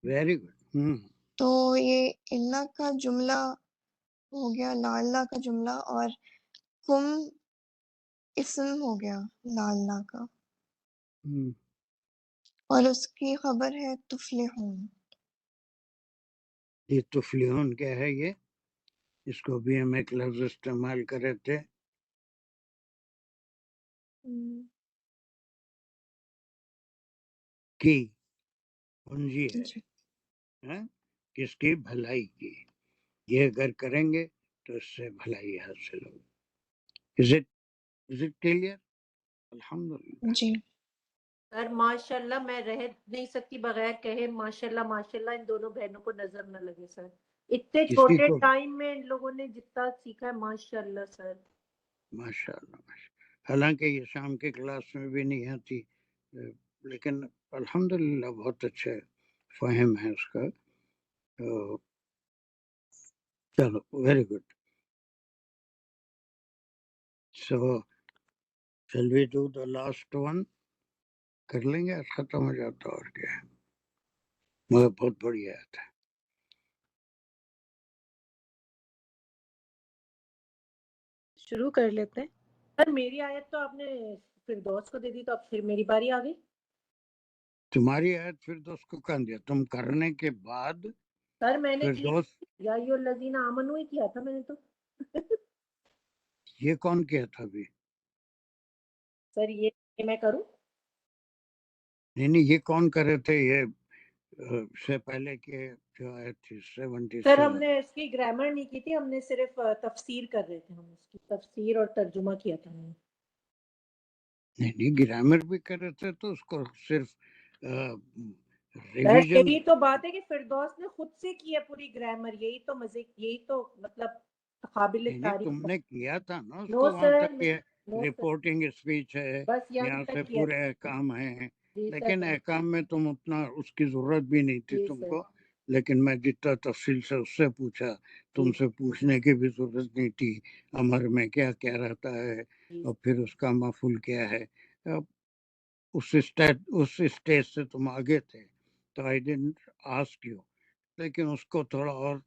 ویری گڈ، تو یہ انا کا جملہ ہو گیا، لعلہ کا جملہ، اور کم اسم ہو گیا لعلہ کا، اور اس کی خبر ہے تفلحون۔ یہ تفلحون کیا ہے؟ یہ اس کو بھی ہم ایک لفظ استعمال کرے تھے، کی پونجی ہے، کس کی؟ بھلائی کی، یہ اگر کریں گے تو اس سے بھلائی حاصل ہوگی۔ Is it clear؟ الحمدللہ، جی، سر ماشاءاللہ میں رہ نہیں سکتی بغیر کہے ماشاءاللہ ماشاءاللہ، ان دونوں بہنوں کو نظر نہ لگے سر، اتنے چھوٹے ٹائم میں ان لوگوں نے جتنا سیکھا ہے، ماشاءاللہ سر، ماشاءاللہ ماشاءاللہ، حالانکہ یہ شام کے کلاس میں بھی نہیں آتی، لیکن الحمدللہ بہت اچھا فہم ہے اس کا، چلو very good. So shall we do the last one؟ کر لیں گے، ختم ہو جاتا، اور کیا ہے، مگر بہت بڑی آیت ہے۔ شروع کر لیتے ہیں۔ سر میری آیت تو آپ نے فردوس کو دے دی، تو اب پھر میری باری آ گئی۔ تمہاری آیت فردوس کو کہاں دیا؟ تم کرنے کے بعد سر میں نے فردوس یا ایھا الذین آمنوا ہی کیا تھا میں نے تو یہ کون کیا تھا ابھی؟ سر یہ میں کروں؟ نہیں یہ کون کر رہے تھے؟ یہ سے پہلے کے جو آیت تھی 77. سر ہم نے اس کی گرامر نہیں کی تھی، ہم نے صرف تفسیر کر رہے تھے، ہم اس کی تفسیر اور ترجمہ کیا تھا ہم نے۔ نہیں گرامر بھی کر رہے تھے تو اس کو صرف سر ریویژن یہی تو بات ہے کہ فردوس نے خود سے کی ہے پوری گرامر، یہی تو مزے، یہی تو مطلب قابل نہیں تعریف تم نے کیا تھا نا اس نو کو، وہاں سر، تک یہ نو سر، رپورٹنگ اسپیچ ہے، بس یہاں یہاں سے تک کیا پورے احکام ہیں، جی لیکن سر، احکام میں تم اتنا اس کی ضرورت بھی نہیں تھی جی تم سر، کو، لیکن میں جتنا تفصیل سے اس سے پوچھا، تم جی سے پوچھنے کی بھی ضرورت نہیں تھی امر میں کیا کیا رہتا ہے جی اور پھر اس کا مفعول کیا ہے۔ اب اس اسٹیج سے تم آگے تھے تو آئی ڈنٹ آسک یو، لیکن اس کو تھوڑا اور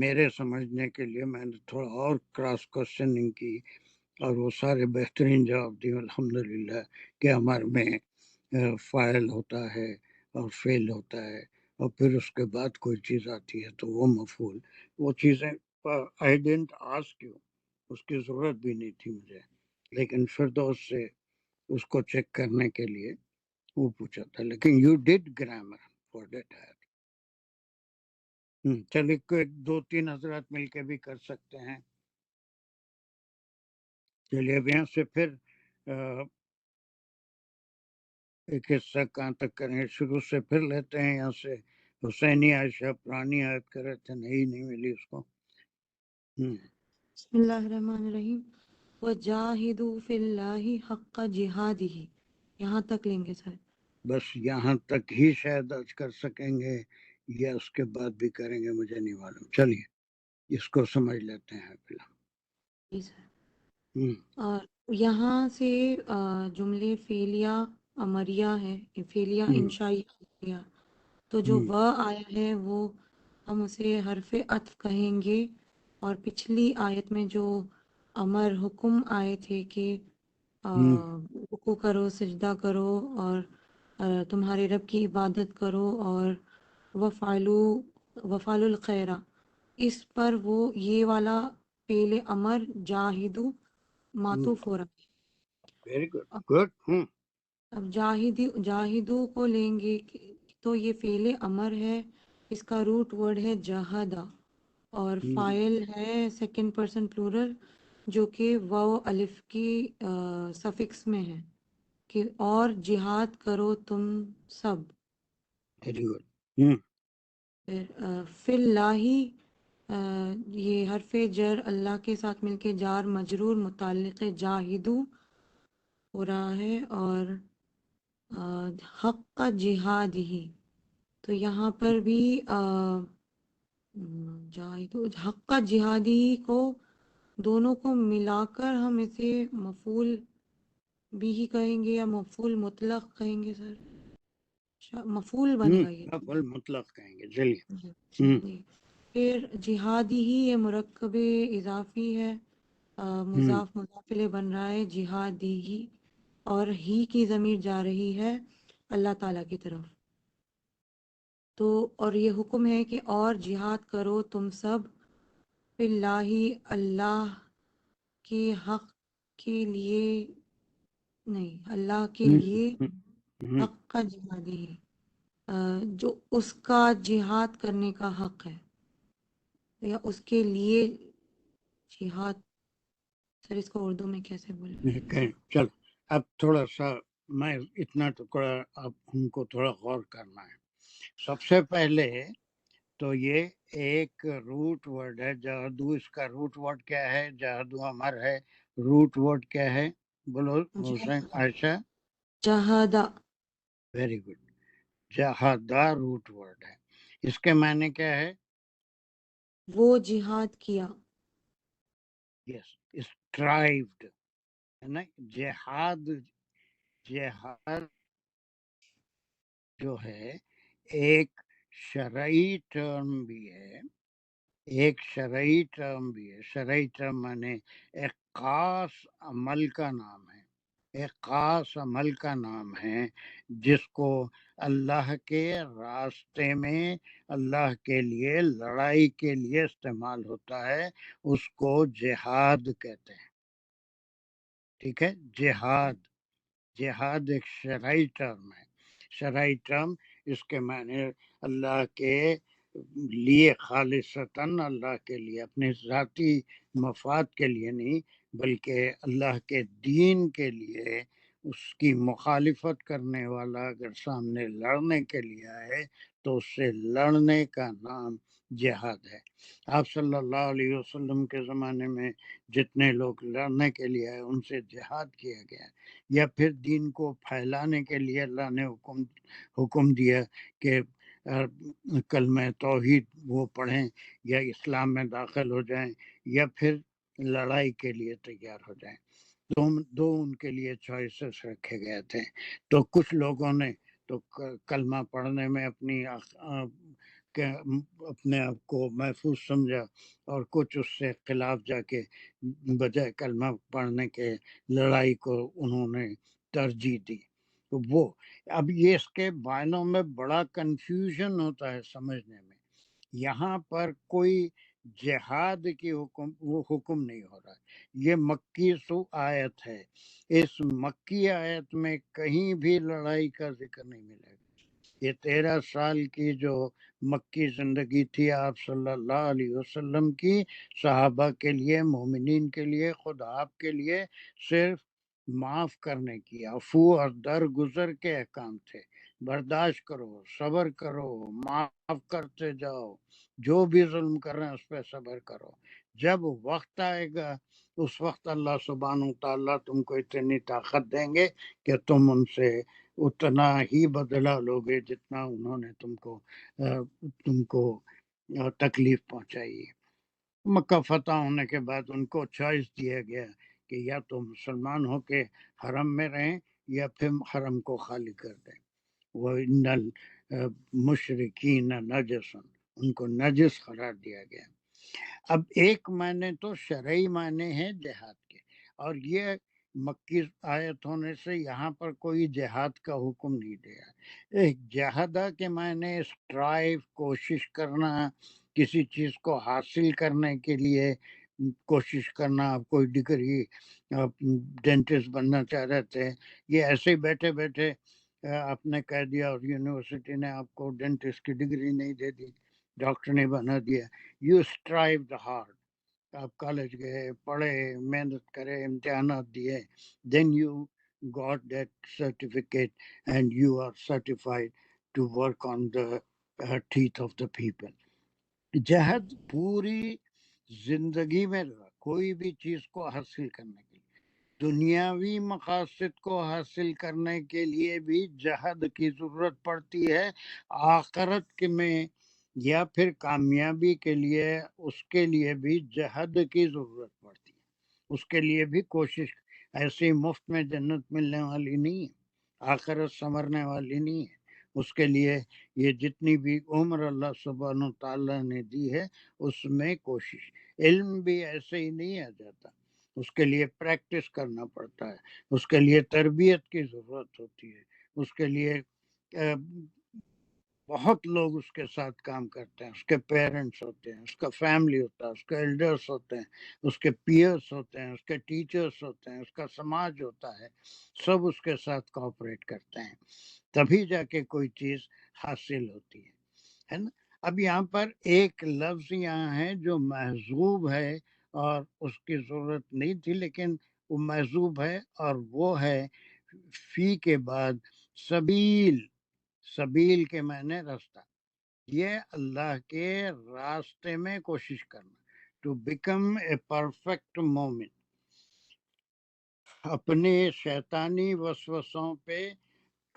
میرے سمجھنے کے لیے میں نے تھوڑا اور کراس کوشچننگ کی اور وہ سارے بہترین جواب دیے الحمدللہ کہ ہمارے میں فاعل ہوتا ہے اور فعل ہوتا ہے اور پھر اس کے بعد کوئی چیز آتی ہے تو وہ مفعول، وہ چیزیں آئی ڈنٹ آسک یو، اس کی ضرورت بھی نہیں تھی مجھے، لیکن فردوس سے اس کو چیک کرنے کے لیے وہ پوچھا تھا، لیکن you did grammar for that ہے۔ چلیے 2-3 حضرات مل کے بھی کر سکتے ہیں۔ چلیے اب یہاں سے پھر ایک حصہ کہاں تک کریں، شروع سے پھر لیتے ہیں یہاں سے۔ حسینی عائشہ پرانی آیت کر رہے تھے، نہیں ملی اس کو۔ بسم اللہ الرحمن الرحیم۔ وجاہدوا فی اللہ حق جہادہ، یہاں تک لیں گے سر؟ بس یہاں تک ہی شاید آج کر سکیں گے یا اس کے بعد بھی کریں گے، مجھے نہیں معلوم۔ چلیے اس کو سمجھ لیتے ہیں فی الحال۔ جی سر۔ اور یہاں سے جملے فعلیہ امریہ ہے، فعلیہ انشائیہ، تو جو و آیا ہے وہ ہم اسے حرف عطف کہیں گے، اور پچھلی آیت میں جو امر حکم آئے تھے کہ رکوع کرو، سجدہ کرو اور تمہارے رب کی عبادت کرو اور وفعلوا الخیرہ، اس پر وہ یہ والا فعل امر جاہدو معطوف ہو رہا ہے۔ Very good good. اب جاہدو کو لیں گے تو یہ فعل امر ہے، اس کا روٹ ورڈ ہے جہادہ، اور فاعل ہے سیکنڈ پرسن پلورل جو کہ واو الف کی سفکس میں ہے کہ اور جہاد کرو تم سب۔ Very good. پھر فی اللہ، یہ حرف جر اللہ کے ساتھ مل کے جار مجرور متعلق جاہدو ہو رہا ہے، اور حق جہاد ہی، تو یہاں پر بھی جاہدو حق جہادی کو دونوں کو ملا کر ہم اسے مفعول بھی ہی کہیں گے یا مفعول مطلق کہیں گے سر؟ مفعول بن گئی ہے۔ مفعول مطلق کہیں گے، چلیے۔ جی۔ پھر جہادی ہی یہ مرکب اضافی ہے، مضاف مضافلے بن رہا ہے جہادی ہی، اور ہی کی ضمیر جا رہی ہے اللہ تعالیٰ کی طرف، تو اور یہ حکم ہے کہ اور جہاد کرو تم سب فی اللہ، اللہ کے حق کے لیے، نہیں اللہ کے لیے، حق کا جہادی ہے جو اس کا جہاد کرنے کا حق ہے یا اس کے لیے جہاد، سر اس کو اردو میں کیسے بولیں؟ چل اب تھوڑا سا میں اتنا ٹکڑا اب ہم کو تھوڑا غور کرنا ہے۔ سب سے پہلے تو یہ ایک روٹ ورڈ ہے جہادو، اس کا روٹ ورڈ کیا ہے؟ جہادو امر ہے، روٹ ورڈ کیا ہے؟ بولو حسین عائشہ۔ جہادہ۔ ویری گڈ، جہادہ روٹ ورڈ ہے، اس کے معنی کیا ہے؟ وہ جہاد کیا۔ یس، اسٹرائیوڈ ہے نا۔ جہاد، جہاد جو ہے ایک شرعی ٹرم بھی ہے، ایک شرعی ٹرم بھی ہے۔ شرعی ٹرم مانے ایک خاص عمل کا نام ہے، ایک خاص عمل کا نام ہے جس کو اللہ کے راستے میں اللہ کے لیے لڑائی کے لیے استعمال ہوتا ہے، اس کو جہاد کہتے ہیں. ٹھیک ہے، جہاد. جہاد ایک شرعی ٹرم ہے. شرعی ٹرم اس کے معنی اللہ کے لیے، خالصتاً اللہ کے لیے، اپنے ذاتی مفاد کے لیے نہیں بلکہ اللہ کے دین کے لیے. اس کی مخالفت کرنے والا اگر سامنے لڑنے کے لیے آئے تو اس سے لڑنے کا نام جہاد ہے. آپ صلی اللہ علیہ وسلم کے زمانے میں جتنے لوگ لڑنے کے لیے آئے ان سے جہاد کیا گیا. یا پھر دین کو پھیلانے کے لیے اللہ نے حکم دیا کہ کلمہ توحید وہ پڑھیں یا اسلام میں داخل ہو جائیں یا پھر لڑائی کے لیے تیار ہو جائیں. دو ان کے لیے چوائسز رکھے گئے تھے. تو کچھ لوگوں نے تو کلمہ پڑھنے میں اپنے آپ کو محفوظ سمجھا، اور کچھ اس سے خلاف جا کے بجائے کلمہ پڑھنے کے لڑائی کو انہوں نے ترجیح دی. تو وہ اب یہ اس کے معنوں میں بڑا کنفیوژن ہوتا ہے سمجھنے میں. یہاں پر کوئی جہاد کی حکم نہیں ہو رہا. یہ مکی آیت ہے. اس مکی آیت میں کہیں بھی لڑائی کا ذکر نہیں ملے گا. یہ 13 سال کی جو مکی زندگی تھی آپ صلی اللہ علیہ وسلم کی، صحابہ کے لیے، مومنین کے لیے، خود آپ کے لیے صرف معاف کرنے کی، عفو اور درگزر کے احکام تھے. برداشت کرو، صبر کرو، معاف کرتے جاؤ، جو بھی ظلم کر رہے ہیں اس پہ صبر کرو. جب وقت آئے گا اس وقت اللہ سبحانہ تعالیٰ تم کو اتنی طاقت دیں گے کہ تم ان سے اتنا ہی بدلہ لوگے جتنا انہوں نے تم کو تکلیف پہنچائی. مکہ فتح ہونے کے بعد ان کو چوائس دیا گیا کہ یا تو مسلمان ہو کے حرم میں رہیں یا پھر حرم کو خالی کر دیں. وَإِنَّ الْمُشْرِكِينَ نَجَسٌ، ان کو نجس قرار دیا گیا. اب ایک معنی تو شرعی معنی ہے جہاد کے، اور یہ مکی آیت ہونے سے یہاں پر کوئی جہاد کا حکم نہیں دیا. ایک جہادہ کے معنی اسٹرائیو، کوشش کرنا، کسی چیز کو حاصل کرنے کے لیے کوشش کرنا. آپ کوئی ڈگری، آپ ڈینٹسٹ بننا چاہ رہے تھے، یہ ایسے ہی بیٹھے بیٹھے آپ نے کہہ دیا اور یونیورسٹی نے آپ کو ڈینٹسٹ کی ڈگری نہیں دے دی، ڈاکٹر نے بنا دیا. You strive the hard. آپ کالج گئے، پڑھے، محنت کرے، امتحانات دیے، then you got that certificate and you are certified to work on the teeth of the people. جہد پوری زندگی میں کوئی بھی چیز کو حاصل کرنے کے لیے، دنیاوی مقاصد کو حاصل کرنے کے لیے بھی جہد کی ضرورت پڑتی ہے. آخرت کے میں یا پھر کامیابی کے لیے اس کے لیے بھی جہد کی ضرورت پڑتی ہے. اس کے لیے بھی کوشش. ایسی مفت میں جنت ملنے والی نہیں ہے، آخرت سنورنے والی نہیں ہے. اس کے لیے یہ جتنی بھی عمر اللہ سبحانہ تعالیٰ نے دی ہے اس میں کوشش. علم بھی ایسے ہی نہیں آ جاتا، اس کے لیے پریکٹس کرنا پڑتا ہے، اس کے لیے تربیت کی ضرورت ہوتی ہے، اس کے لیے بہت لوگ اس کے ساتھ کام کرتے ہیں. اس کے پیرنٹس ہوتے ہیں، اس کا فیملی ہوتا ہے، اس کے ایلڈرس ہوتے ہیں، اس کے پیئرس ہوتے ہیں، اس کے ٹیچرس ہوتے ہیں، اس کا سماج ہوتا ہے. سب اس کے ساتھ کوآپریٹ کرتے ہیں، تبھی جا کے کوئی چیز حاصل ہوتی ہے نا. اب یہاں پر ایک لفظ یہاں ہے جو محذوب ہے اور اس کی ضرورت نہیں تھی لیکن وہ محذوب ہے، اور وہ ہے فی کے بعد سبیل. سبیل کے معنی راستہ. یہ اللہ کے راستے میں کوشش کرنا. ٹو بیکم اے پرفیکٹ مومن. اپنے شیطانی وسوسوں پہ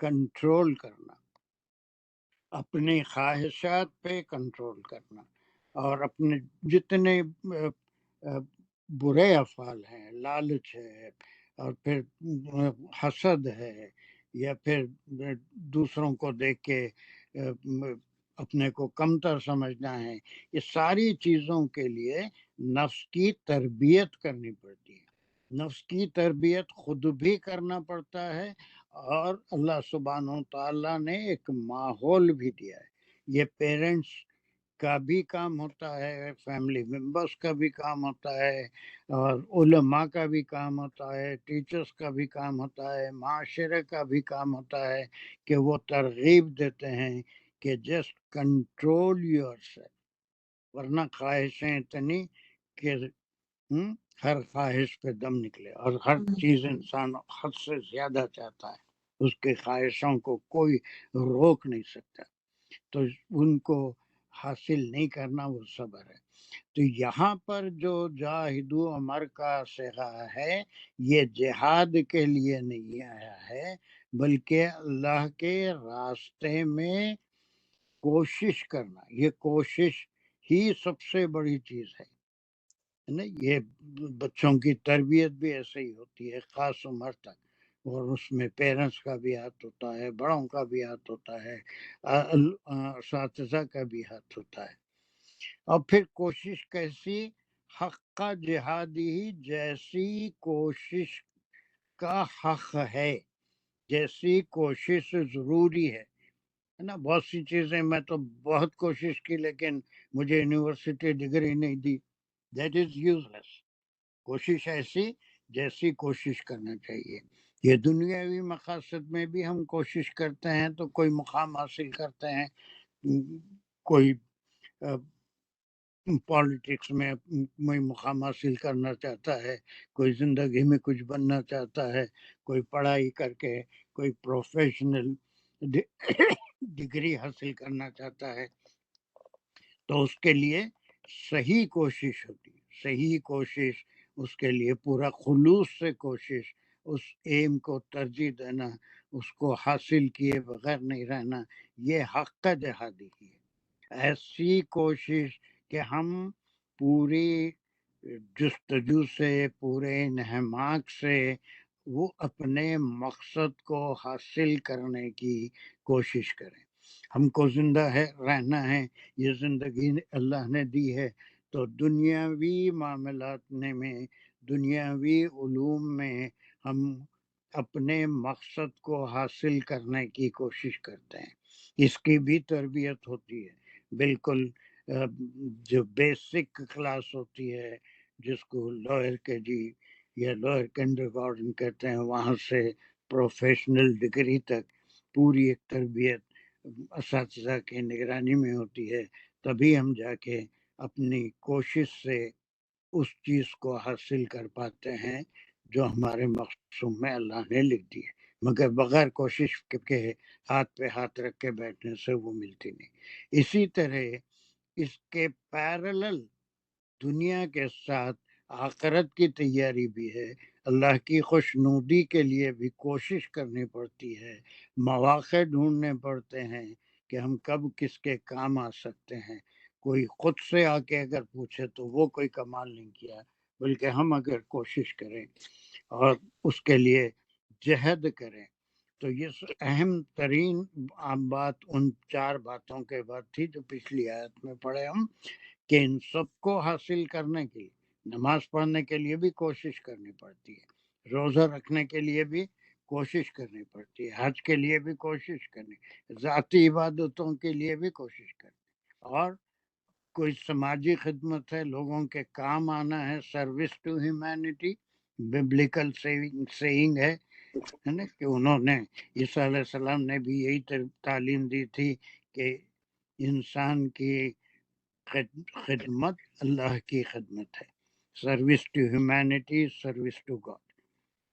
کنٹرول کرنا، اپنی خواہشات پہ کنٹرول کرنا، اور اپنے جتنے برے افعال ہیں، لالچ ہے، اور پھر حسد ہے، یا پھر دوسروں کو دیکھ کے اپنے کو کمتر سمجھنا ہے، یہ ساری چیزوں کے لیے نفس کی تربیت کرنی پڑتی ہے. نفس کی تربیت خود بھی کرنا پڑتا ہے، اور اللہ سبحانہ و تعالیٰ نے ایک ماحول بھی دیا ہے۔ یہ پیرنٹس کا بھی کام ہوتا ہے، فیملی ممبرس کا بھی کام ہوتا ہے، اور علماء کا بھی کام ہوتا ہے، ٹیچرز کا بھی کام ہوتا ہے، معاشرے کا بھی کام ہوتا ہے کہ وہ ترغیب دیتے ہیں کہ جسٹ کنٹرول یور سیلف، ورنہ خواہشیں اتنی کہ ہر خواہش پہ دم نکلے، اور ہر چیز انسان حد سے زیادہ چاہتا ہے، اس کی خواہشوں کو کوئی روک نہیں سکتا، تو ان کو حاصل نہیں کرنا وہ صبر ہے۔ تو یہاں پر جو جاہدو عمر کا صیغہ ہے، یہ جہاد کے لیے نہیں آیا ہے، بلکہ اللہ کے راستے میں کوشش کرنا، یہ کوشش ہی سب سے بڑی چیز ہے نا۔ یہ بچوں کی تربیت بھی ایسے ہی ہوتی ہے خاص عمر تک، اور اس میں پیرنٹس کا بھی ہاتھ ہوتا ہے، بڑوں کا بھی ہاتھ ہوتا ہے، اساتذہ کا بھی ہاتھ ہوتا ہے۔ اور پھر کوشش کیسی؟ حق کا جہادی ہی، جیسی کوشش کا حق ہے، جیسی کوشش ضروری ہے نا۔ بہت سی چیزیں میں تو بہت کوشش کی لیکن مجھے یونیورسٹی ڈگری نہیں دی، دیٹ از یوزلیس۔ کوشش ایسی جیسی کوشش کرنا چاہیے۔ یہ دنیاوی مقاصد میں بھی ہم کوشش کرتے ہیں تو کوئی مقام حاصل کرتے ہیں، کوئی پالیٹکس میں مقام حاصل کرنا چاہتا ہے، کوئی زندگی میں کچھ بننا چاہتا ہے، کوئی پڑھائی کر کے کوئی پروفیشنل ڈگری حاصل کرنا چاہتا ہے، تو اس کے لیے صحیح کوشش ہوتی ہے۔ صحیح کوشش، اس کے لیے پورا خلوص سے کوشش، اس ایم کو ترجیح دینا، اس کو حاصل کیے بغیر نہیں رہنا، یہ حق کا جہادی ہے۔ ایسی کوشش کہ ہم پوری جستجو سے، پورے انہماک سے وہ اپنے مقصد کو حاصل کرنے کی کوشش کریں۔ ہم کو زندہ ہے رہنا ہے، یہ زندگی اللہ نے دی ہے، تو دنیاوی معاملات میں، دنیاوی علوم میں ہم اپنے مقصد کو حاصل کرنے کی کوشش کرتے ہیں۔ اس کی بھی تربیت ہوتی ہے، بالکل جو بیسک کلاس ہوتی ہے جس کو لوئر کے جی یا لوئر کنڈر گارڈن کہتے ہیں، وہاں سے پروفیشنل ڈگری تک پوری ایک تربیت اساتذہ کی نگرانی میں ہوتی ہے، تبھی ہم جا کے اپنی کوشش سے اس چیز کو حاصل کر پاتے ہیں جو ہمارے مقصود میں اللہ نے لکھ دی ہے، مگر بغیر کوشش کے ہاتھ پہ ہاتھ رکھ کے بیٹھنے سے وہ ملتی نہیں۔ اسی طرح اس کے پیرلل دنیا کے ساتھ آخرت کی تیاری بھی ہے، اللہ کی خوشنودی کے لیے بھی کوشش کرنی پڑتی ہے، مواقع ڈھونڈنے پڑتے ہیں کہ ہم کب کس کے کام آ سکتے ہیں۔ کوئی خود سے آ کے اگر پوچھے تو وہ کوئی کمال نہیں کیا، بلکہ ہم اگر کوشش کریں اور اس کے لیے جہد کریں تو یہ اہم ترین بات ان 4 باتوں کے بعد تھی جو پچھلی آیت میں پڑھے ہم، کہ ان سب کو حاصل کرنے کے لیے نماز پڑھنے کے لیے بھی کوشش کرنی پڑتی ہے، روزہ رکھنے کے لیے بھی کوشش کرنی پڑتی ہے، حج کے لیے بھی کوشش کرنی، ذاتی عبادتوں کے لیے بھی کوشش کرنی، اور کوئی سماجی خدمت ہے، لوگوں کے کام آنا ہے، service to humanity biblical saying ہے نا، کہ انہوں نے عیسیٰ علیہ السلام نے بھی یہی تعلیم دی تھی کہ انسان کی خدمت اللہ کی خدمت ہے، service to humanity, service to God,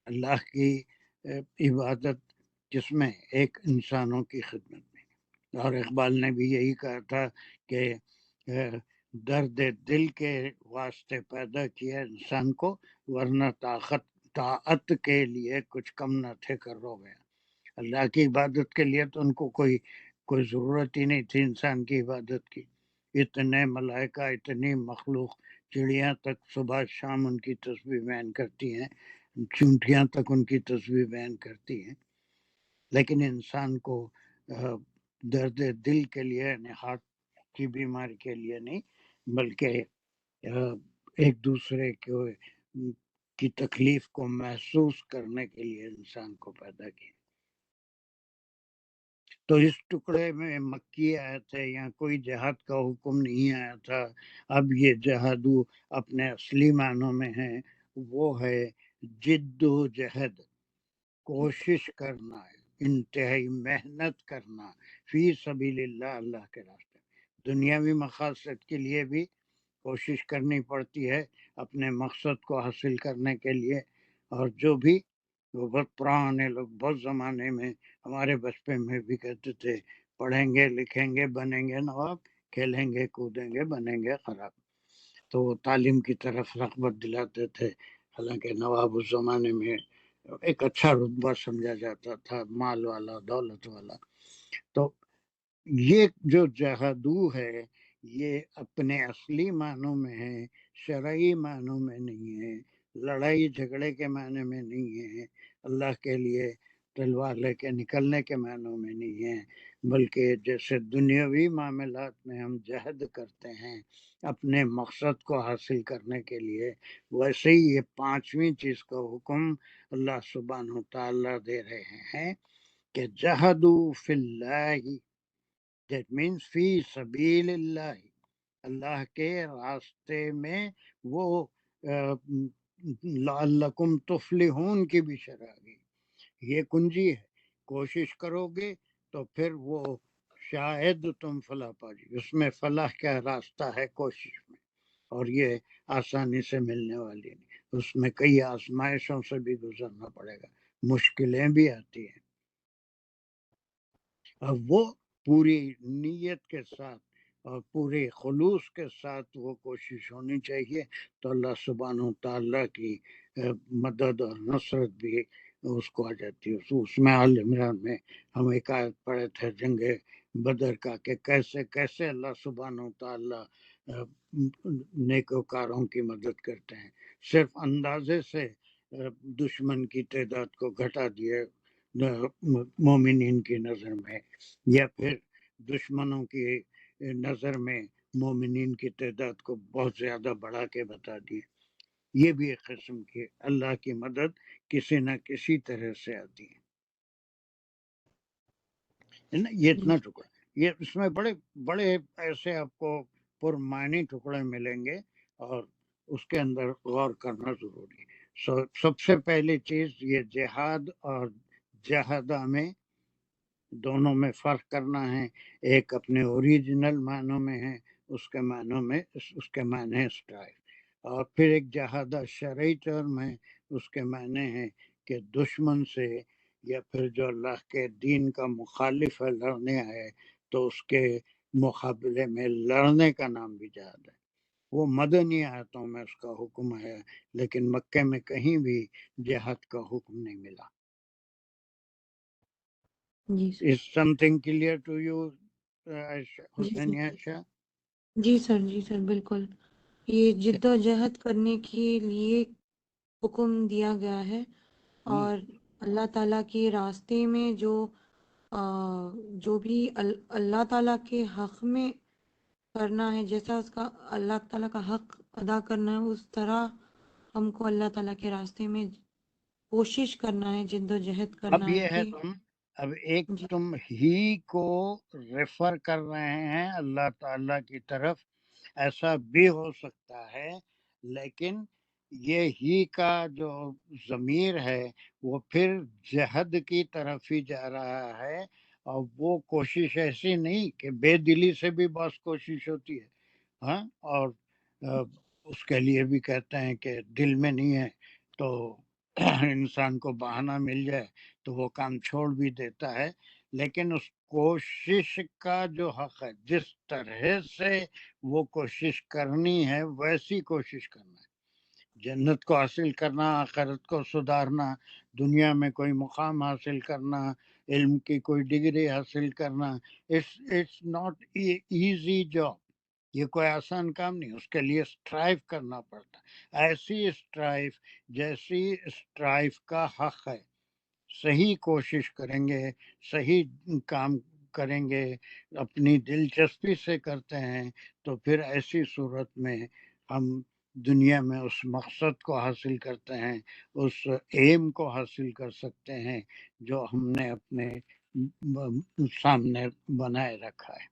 Allah کی عبادت جس میں ایک انسانوں کی خدمت میں۔ اور اقبال نے بھی یہی کہا تھا کہ درد دل کے واسطے پیدا کیا انسان کو، ورنہ طاعت کے لیے کچھ کم نہ تھے کر رو گیا۔ اللہ کی عبادت کے لیے تو ان کو کوئی ضرورت ہی نہیں تھی انسان کی عبادت کی، اتنے ملائکہ، اتنی مخلوق، چڑیاں تک صبح شام ان کی تسبیح بیان کرتی ہیں، چونٹیاں تک ان کی تسبیح بیان کرتی ہیں، لیکن انسان کو درد دل کے لیے، یعنی ہارٹ کی بیماری کے لیے نہیں، بلکہ ایک دوسرے کو کی تکلیف کو محسوس کرنے کے لیے انسان کو پیدا کیا. تو اس ٹکڑے میں مکی آیت ہے، یہاں کوئی جہاد کا حکم نہیں آیا تھا. اب یہ جہادو اپنے اصلی معنوں میں ہے، وہ ہے جد و جہد، کوشش کرنا، انتہائی محنت کرنا، فی سبیل اللہ، اللہ کے راستے. دنیاوی مقاصد کے لیے بھی کوشش کرنی پڑتی ہے اپنے مقصد کو حاصل کرنے کے لیے. اور جو بھی وہ بہت پرانے لوگ بہت زمانے میں ہمارے بچپن میں بھی کہتے تھے پڑھیں گے لکھیں گے بنیں گے نواب، کھیلیں گے کودیں گے بنیں گے خراب. تو وہ تعلیم کی طرف رغبت دلاتے تھے، حالانکہ نواب اس زمانے میں ایک اچھا رتبہ سمجھا جاتا تھا، مال والا، دولت والا. تو یہ جو جہادو ہے یہ اپنے اصلی معنوں میں ہے، شرعی معنوں میں نہیں ہے، لڑائی جھگڑے کے معنی میں نہیں ہے، اللہ کے لیے تلوار لے کے نکلنے کے معنوں میں نہیں ہے، بلکہ جیسے دنیاوی معاملات میں ہم جہد کرتے ہیں اپنے مقصد کو حاصل کرنے کے لیے، ویسے ہی یہ پانچویں چیز کا حکم اللہ سبحانہ و تعالیٰ دے رہے ہیں کہ جہدو فی اللہ، that means فی سبیل اللہ، اللہ کے راستے میں. وہ لعلکم تفلحون کی بھی شرح گئی، یہ کنجی ہے. کوشش کرو گے تو پھر وہ شاید تم فلاح پا جی. اس میں فلاح کا راستہ ہے کوشش میں، اور یہ آسانی سے ملنے والی نہیں، اس میں کئی آزمائشوں سے بھی گزرنا پڑے گا، مشکلیں بھی آتی ہیں. اب وہ پوری نیت کے ساتھ اور پورے خلوص کے ساتھ وہ کوشش ہونی چاہیے، تو اللہ سبحانہ و تعالیٰ کی مدد اور نصرت بھی اس کو آ جاتی ہے. اس میں آل عمران میں ہم ایک آیت پڑھے تھے جنگ بدر کا، کہ کیسے کیسے اللہ سبحانہ و تعالیٰ نیکوکاروں کی مدد کرتے ہیں. صرف اندازے سے دشمن کی تعداد کو گھٹا دیے مومنین کی نظر میں، یا پھر دشمنوں کی نظر میں مومنین کی تعداد کو بہت زیادہ بڑھا کے بتا دیے. یہ بھی ایک قسم کی اللہ کی مدد کسی نہ کسی طرح سے آتی ہے نا. یہ اتنا ٹکڑا، یہ اس میں بڑے بڑے ایسے آپ کو پرمعنی ٹکڑے ملیں گے، اور اس کے اندر غور کرنا ضروری ہے. سب سے پہلی چیز یہ جہاد اور جہادہ میں دونوں میں فرق کرنا ہے. ایک اپنے اوریجنل معنوں میں ہے، اس کے معنوں میں اس کے معنی ہے اسٹرائف. اور پھر ایک جہادہ شرعی ٹرم ہے، اس کے معنی ہے کہ دشمن سے یا پھر جو اللہ کے دین کا مخالف ہے لڑنے آئے تو اس کے مقابلے میں لڑنے کا نام بھی جہاد ہے. وہ مدنی آیتوں میں اس کا حکم ہے، لیکن مکے میں کہیں بھی جہاد کا حکم نہیں ملا. جی Is something clear to you, جی حسین سر، عائشہ؟ جی سر، جی سر، بالکل. یہ جد و جہد کرنے کے لیے حکم دیا گیا ہے، اور اللہ تعالیٰ کے راستے میں جو بھی اللہ تعالیٰ کے حق میں کرنا ہے، جیسا اس کا اللہ تعالیٰ کا حق ادا کرنا ہے، اس طرح ہم کو اللہ تعالیٰ کے راستے میں کوشش کرنا ہے، جد و جہد اب کرنا یہ ہے ہے کہ اب ایک جی تم ہی کو ریفر کر رہے ہیں اللہ تعالیٰ کی طرف، ایسا بھی ہو سکتا ہے، لیکن یہ ہی کا جو ضمیر ہے وہ پھر جہد کی طرف ہی جا رہا ہے. اور وہ کوشش ایسی نہیں کہ بے دلی سے بھی بس کوشش ہوتی ہے، ہاں، اور اس کے لیے بھی کہتے ہیں کہ دل میں نہیں ہے تو انسان کو بہانہ مل جائے تو وہ کام چھوڑ بھی دیتا ہے. لیکن اس کوشش کا جو حق ہے، جس طرح سے وہ کوشش کرنی ہے ویسی کوشش کرنا ہے. جنت کو حاصل کرنا، آخرت کو سدھارنا، دنیا میں کوئی مقام حاصل کرنا، علم کی کوئی ڈگری حاصل کرنا، اٹس ناٹ ایزی جاب. یہ کوئی آسان کام نہیں، اس کے لیے اسٹرائیو کرنا پڑتا ہے. ایسی اسٹرائیو جیسی اسٹرائیو کا حق ہے. صحیح کوشش کریں گے، صحیح کام کریں گے، اپنی دلچسپی سے کرتے ہیں، تو پھر ایسی صورت میں ہم دنیا میں اس مقصد کو حاصل کرتے ہیں، اس ایم کو حاصل کر سکتے ہیں جو ہم نے اپنے سامنے بنائے رکھا ہے.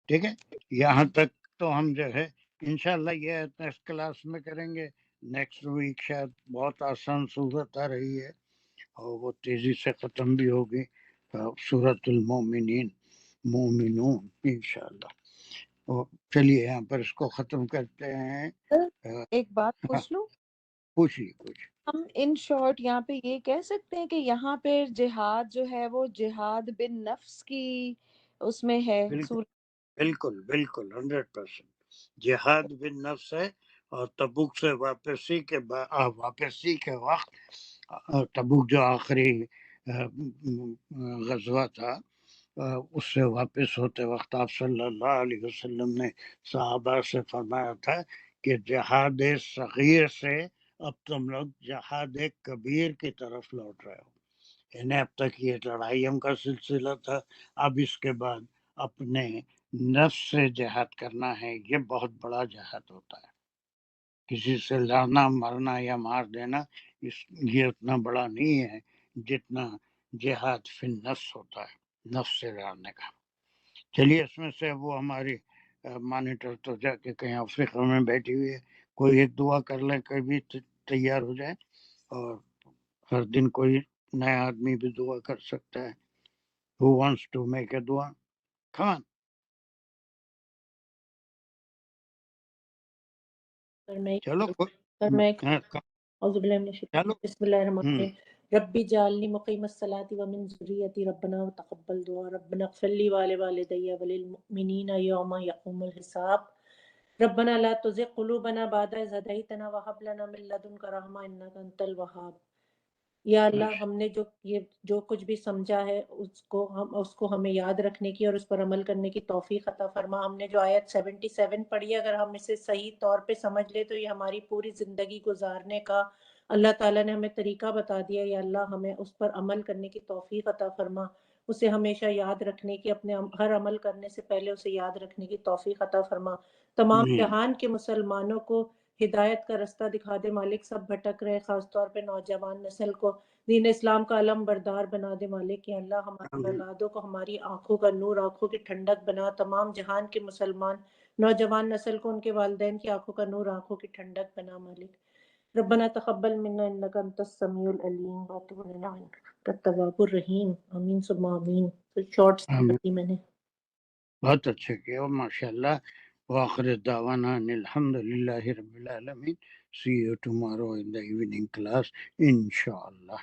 ٹھیک ہے، یہاں تک تو ہم جو ہے انشاءاللہ یہ نیکسٹ کلاس میں کریں گے. نیکسٹ ویک شاید بہت آسان صورت آ رہی ہے اور وہ تیزی سے ختم بھی ہوگی، سورۃ المومنین، مومنون انشاءاللہ. چلیے یہاں پر اس کو ختم کرتے ہیں. ایک بات ہاں پوچھ لوں، پوچھیے کچھ. ہم ان شارٹ یہاں پہ یہ کہہ سکتے ہیں کہ یہاں پہ جہاد جو ہے وہ جہاد بن نفس کی اس میں ہے بالکل سورت. بالکل بالکل 100% جہاد بن نفس ہے. اور تبوک سے واپسی کے وقت، تبوک جو آخری غزوہ تھا، اس سے واپس ہوتے وقت آپ صلی اللہ علیہ وسلم نے صحابہ سے فرمایا تھا کہ جہاد صغیر سے اب تم لوگ جہاد کبیر کی طرف لوٹ رہے ہو. یعنی اب تک یہ لڑائیوں کا سلسلہ تھا، اب اس کے بعد اپنے نفس سے جہاد کرنا ہے. یہ بہت بڑا جہاد ہوتا ہے. کسی سے لڑنا مرنا یا مار دینا یہ اتنا بڑا نہیں ہے جتنا جہاد فی النفس ہوتا ہے، نفس سے لڑنے کا. چلیے اس میں سے وہ ہماری مانیٹر تو جا کے کہیں افریقہ میں بیٹھی ہوئی ہے، کوئی ایک دعا کر لیں، کوئی بھی تیار ہو جائے. اور ہر دن کوئی نیا آدمی بھی دعا کر سکتا ہے. Who wants to make a dua? Come on. چلو اعوذ باللہ من الشیطان چلو. بسم اللہ الرحمن الرحیم ربی جعلنی مقیم الصلاۃ ومن ذریتی ربنا وتقبل دعاء ربنا اغفر لی ولوالدی وللمؤمنین یوم یقوم الحساب ربنا لا تزغ قلوبنا بعد اذ ہدیتنا وہب لنا من لدنک رحمۃ انک انت الوہاب. یا اللہ ہم نے جو کچھ بھی سمجھا ہے اس کو ہمیں یاد رکھنے کی اور اس پر عمل کرنے کی توفیق عطا فرما. ہم نے جو آیت 77 پڑھی ہے، اگر ہم اسے صحیح طور پہ سمجھ لے تو یہ ہماری پوری زندگی گزارنے کا اللہ تعالیٰ نے ہمیں طریقہ بتا دیا. یا اللہ ہمیں اس پر عمل کرنے کی توفیق عطا فرما، اسے ہمیشہ یاد رکھنے کی، اپنے ہر عمل کرنے سے پہلے اسے یاد رکھنے کی توفیق عطا فرما. تمام جہان کے مسلمانوں کو ہدایت کا رستہ دکھا دے مالک. سب بھٹک رہے، خاص طور پہ نوجوان نسل کو دین اسلام کا علم بردار بنا دے مالک. یا اللہ ہماری اولادوں کو ہماری آنکھوں کا نور، آنکھوں کی ٹھنڈک بنا. تمام جہان کے مسلمان نوجوان نسل کو ان کے والدین کی آنکھوں کا نور، آنکھوں کی ٹھنڈک بنا مالک. ربنا تقبل منا انک انت السمیع العلیم وتب علینا انک التواب الرحیم. آمین ثم آمین. شارٹس پڑھی میں نے. بہت اچھا کیا ماشاء اللہ. وآخر دعوانا ان الحمد للہ رب العالمین. See you tomorrow in the evening class, inshallah.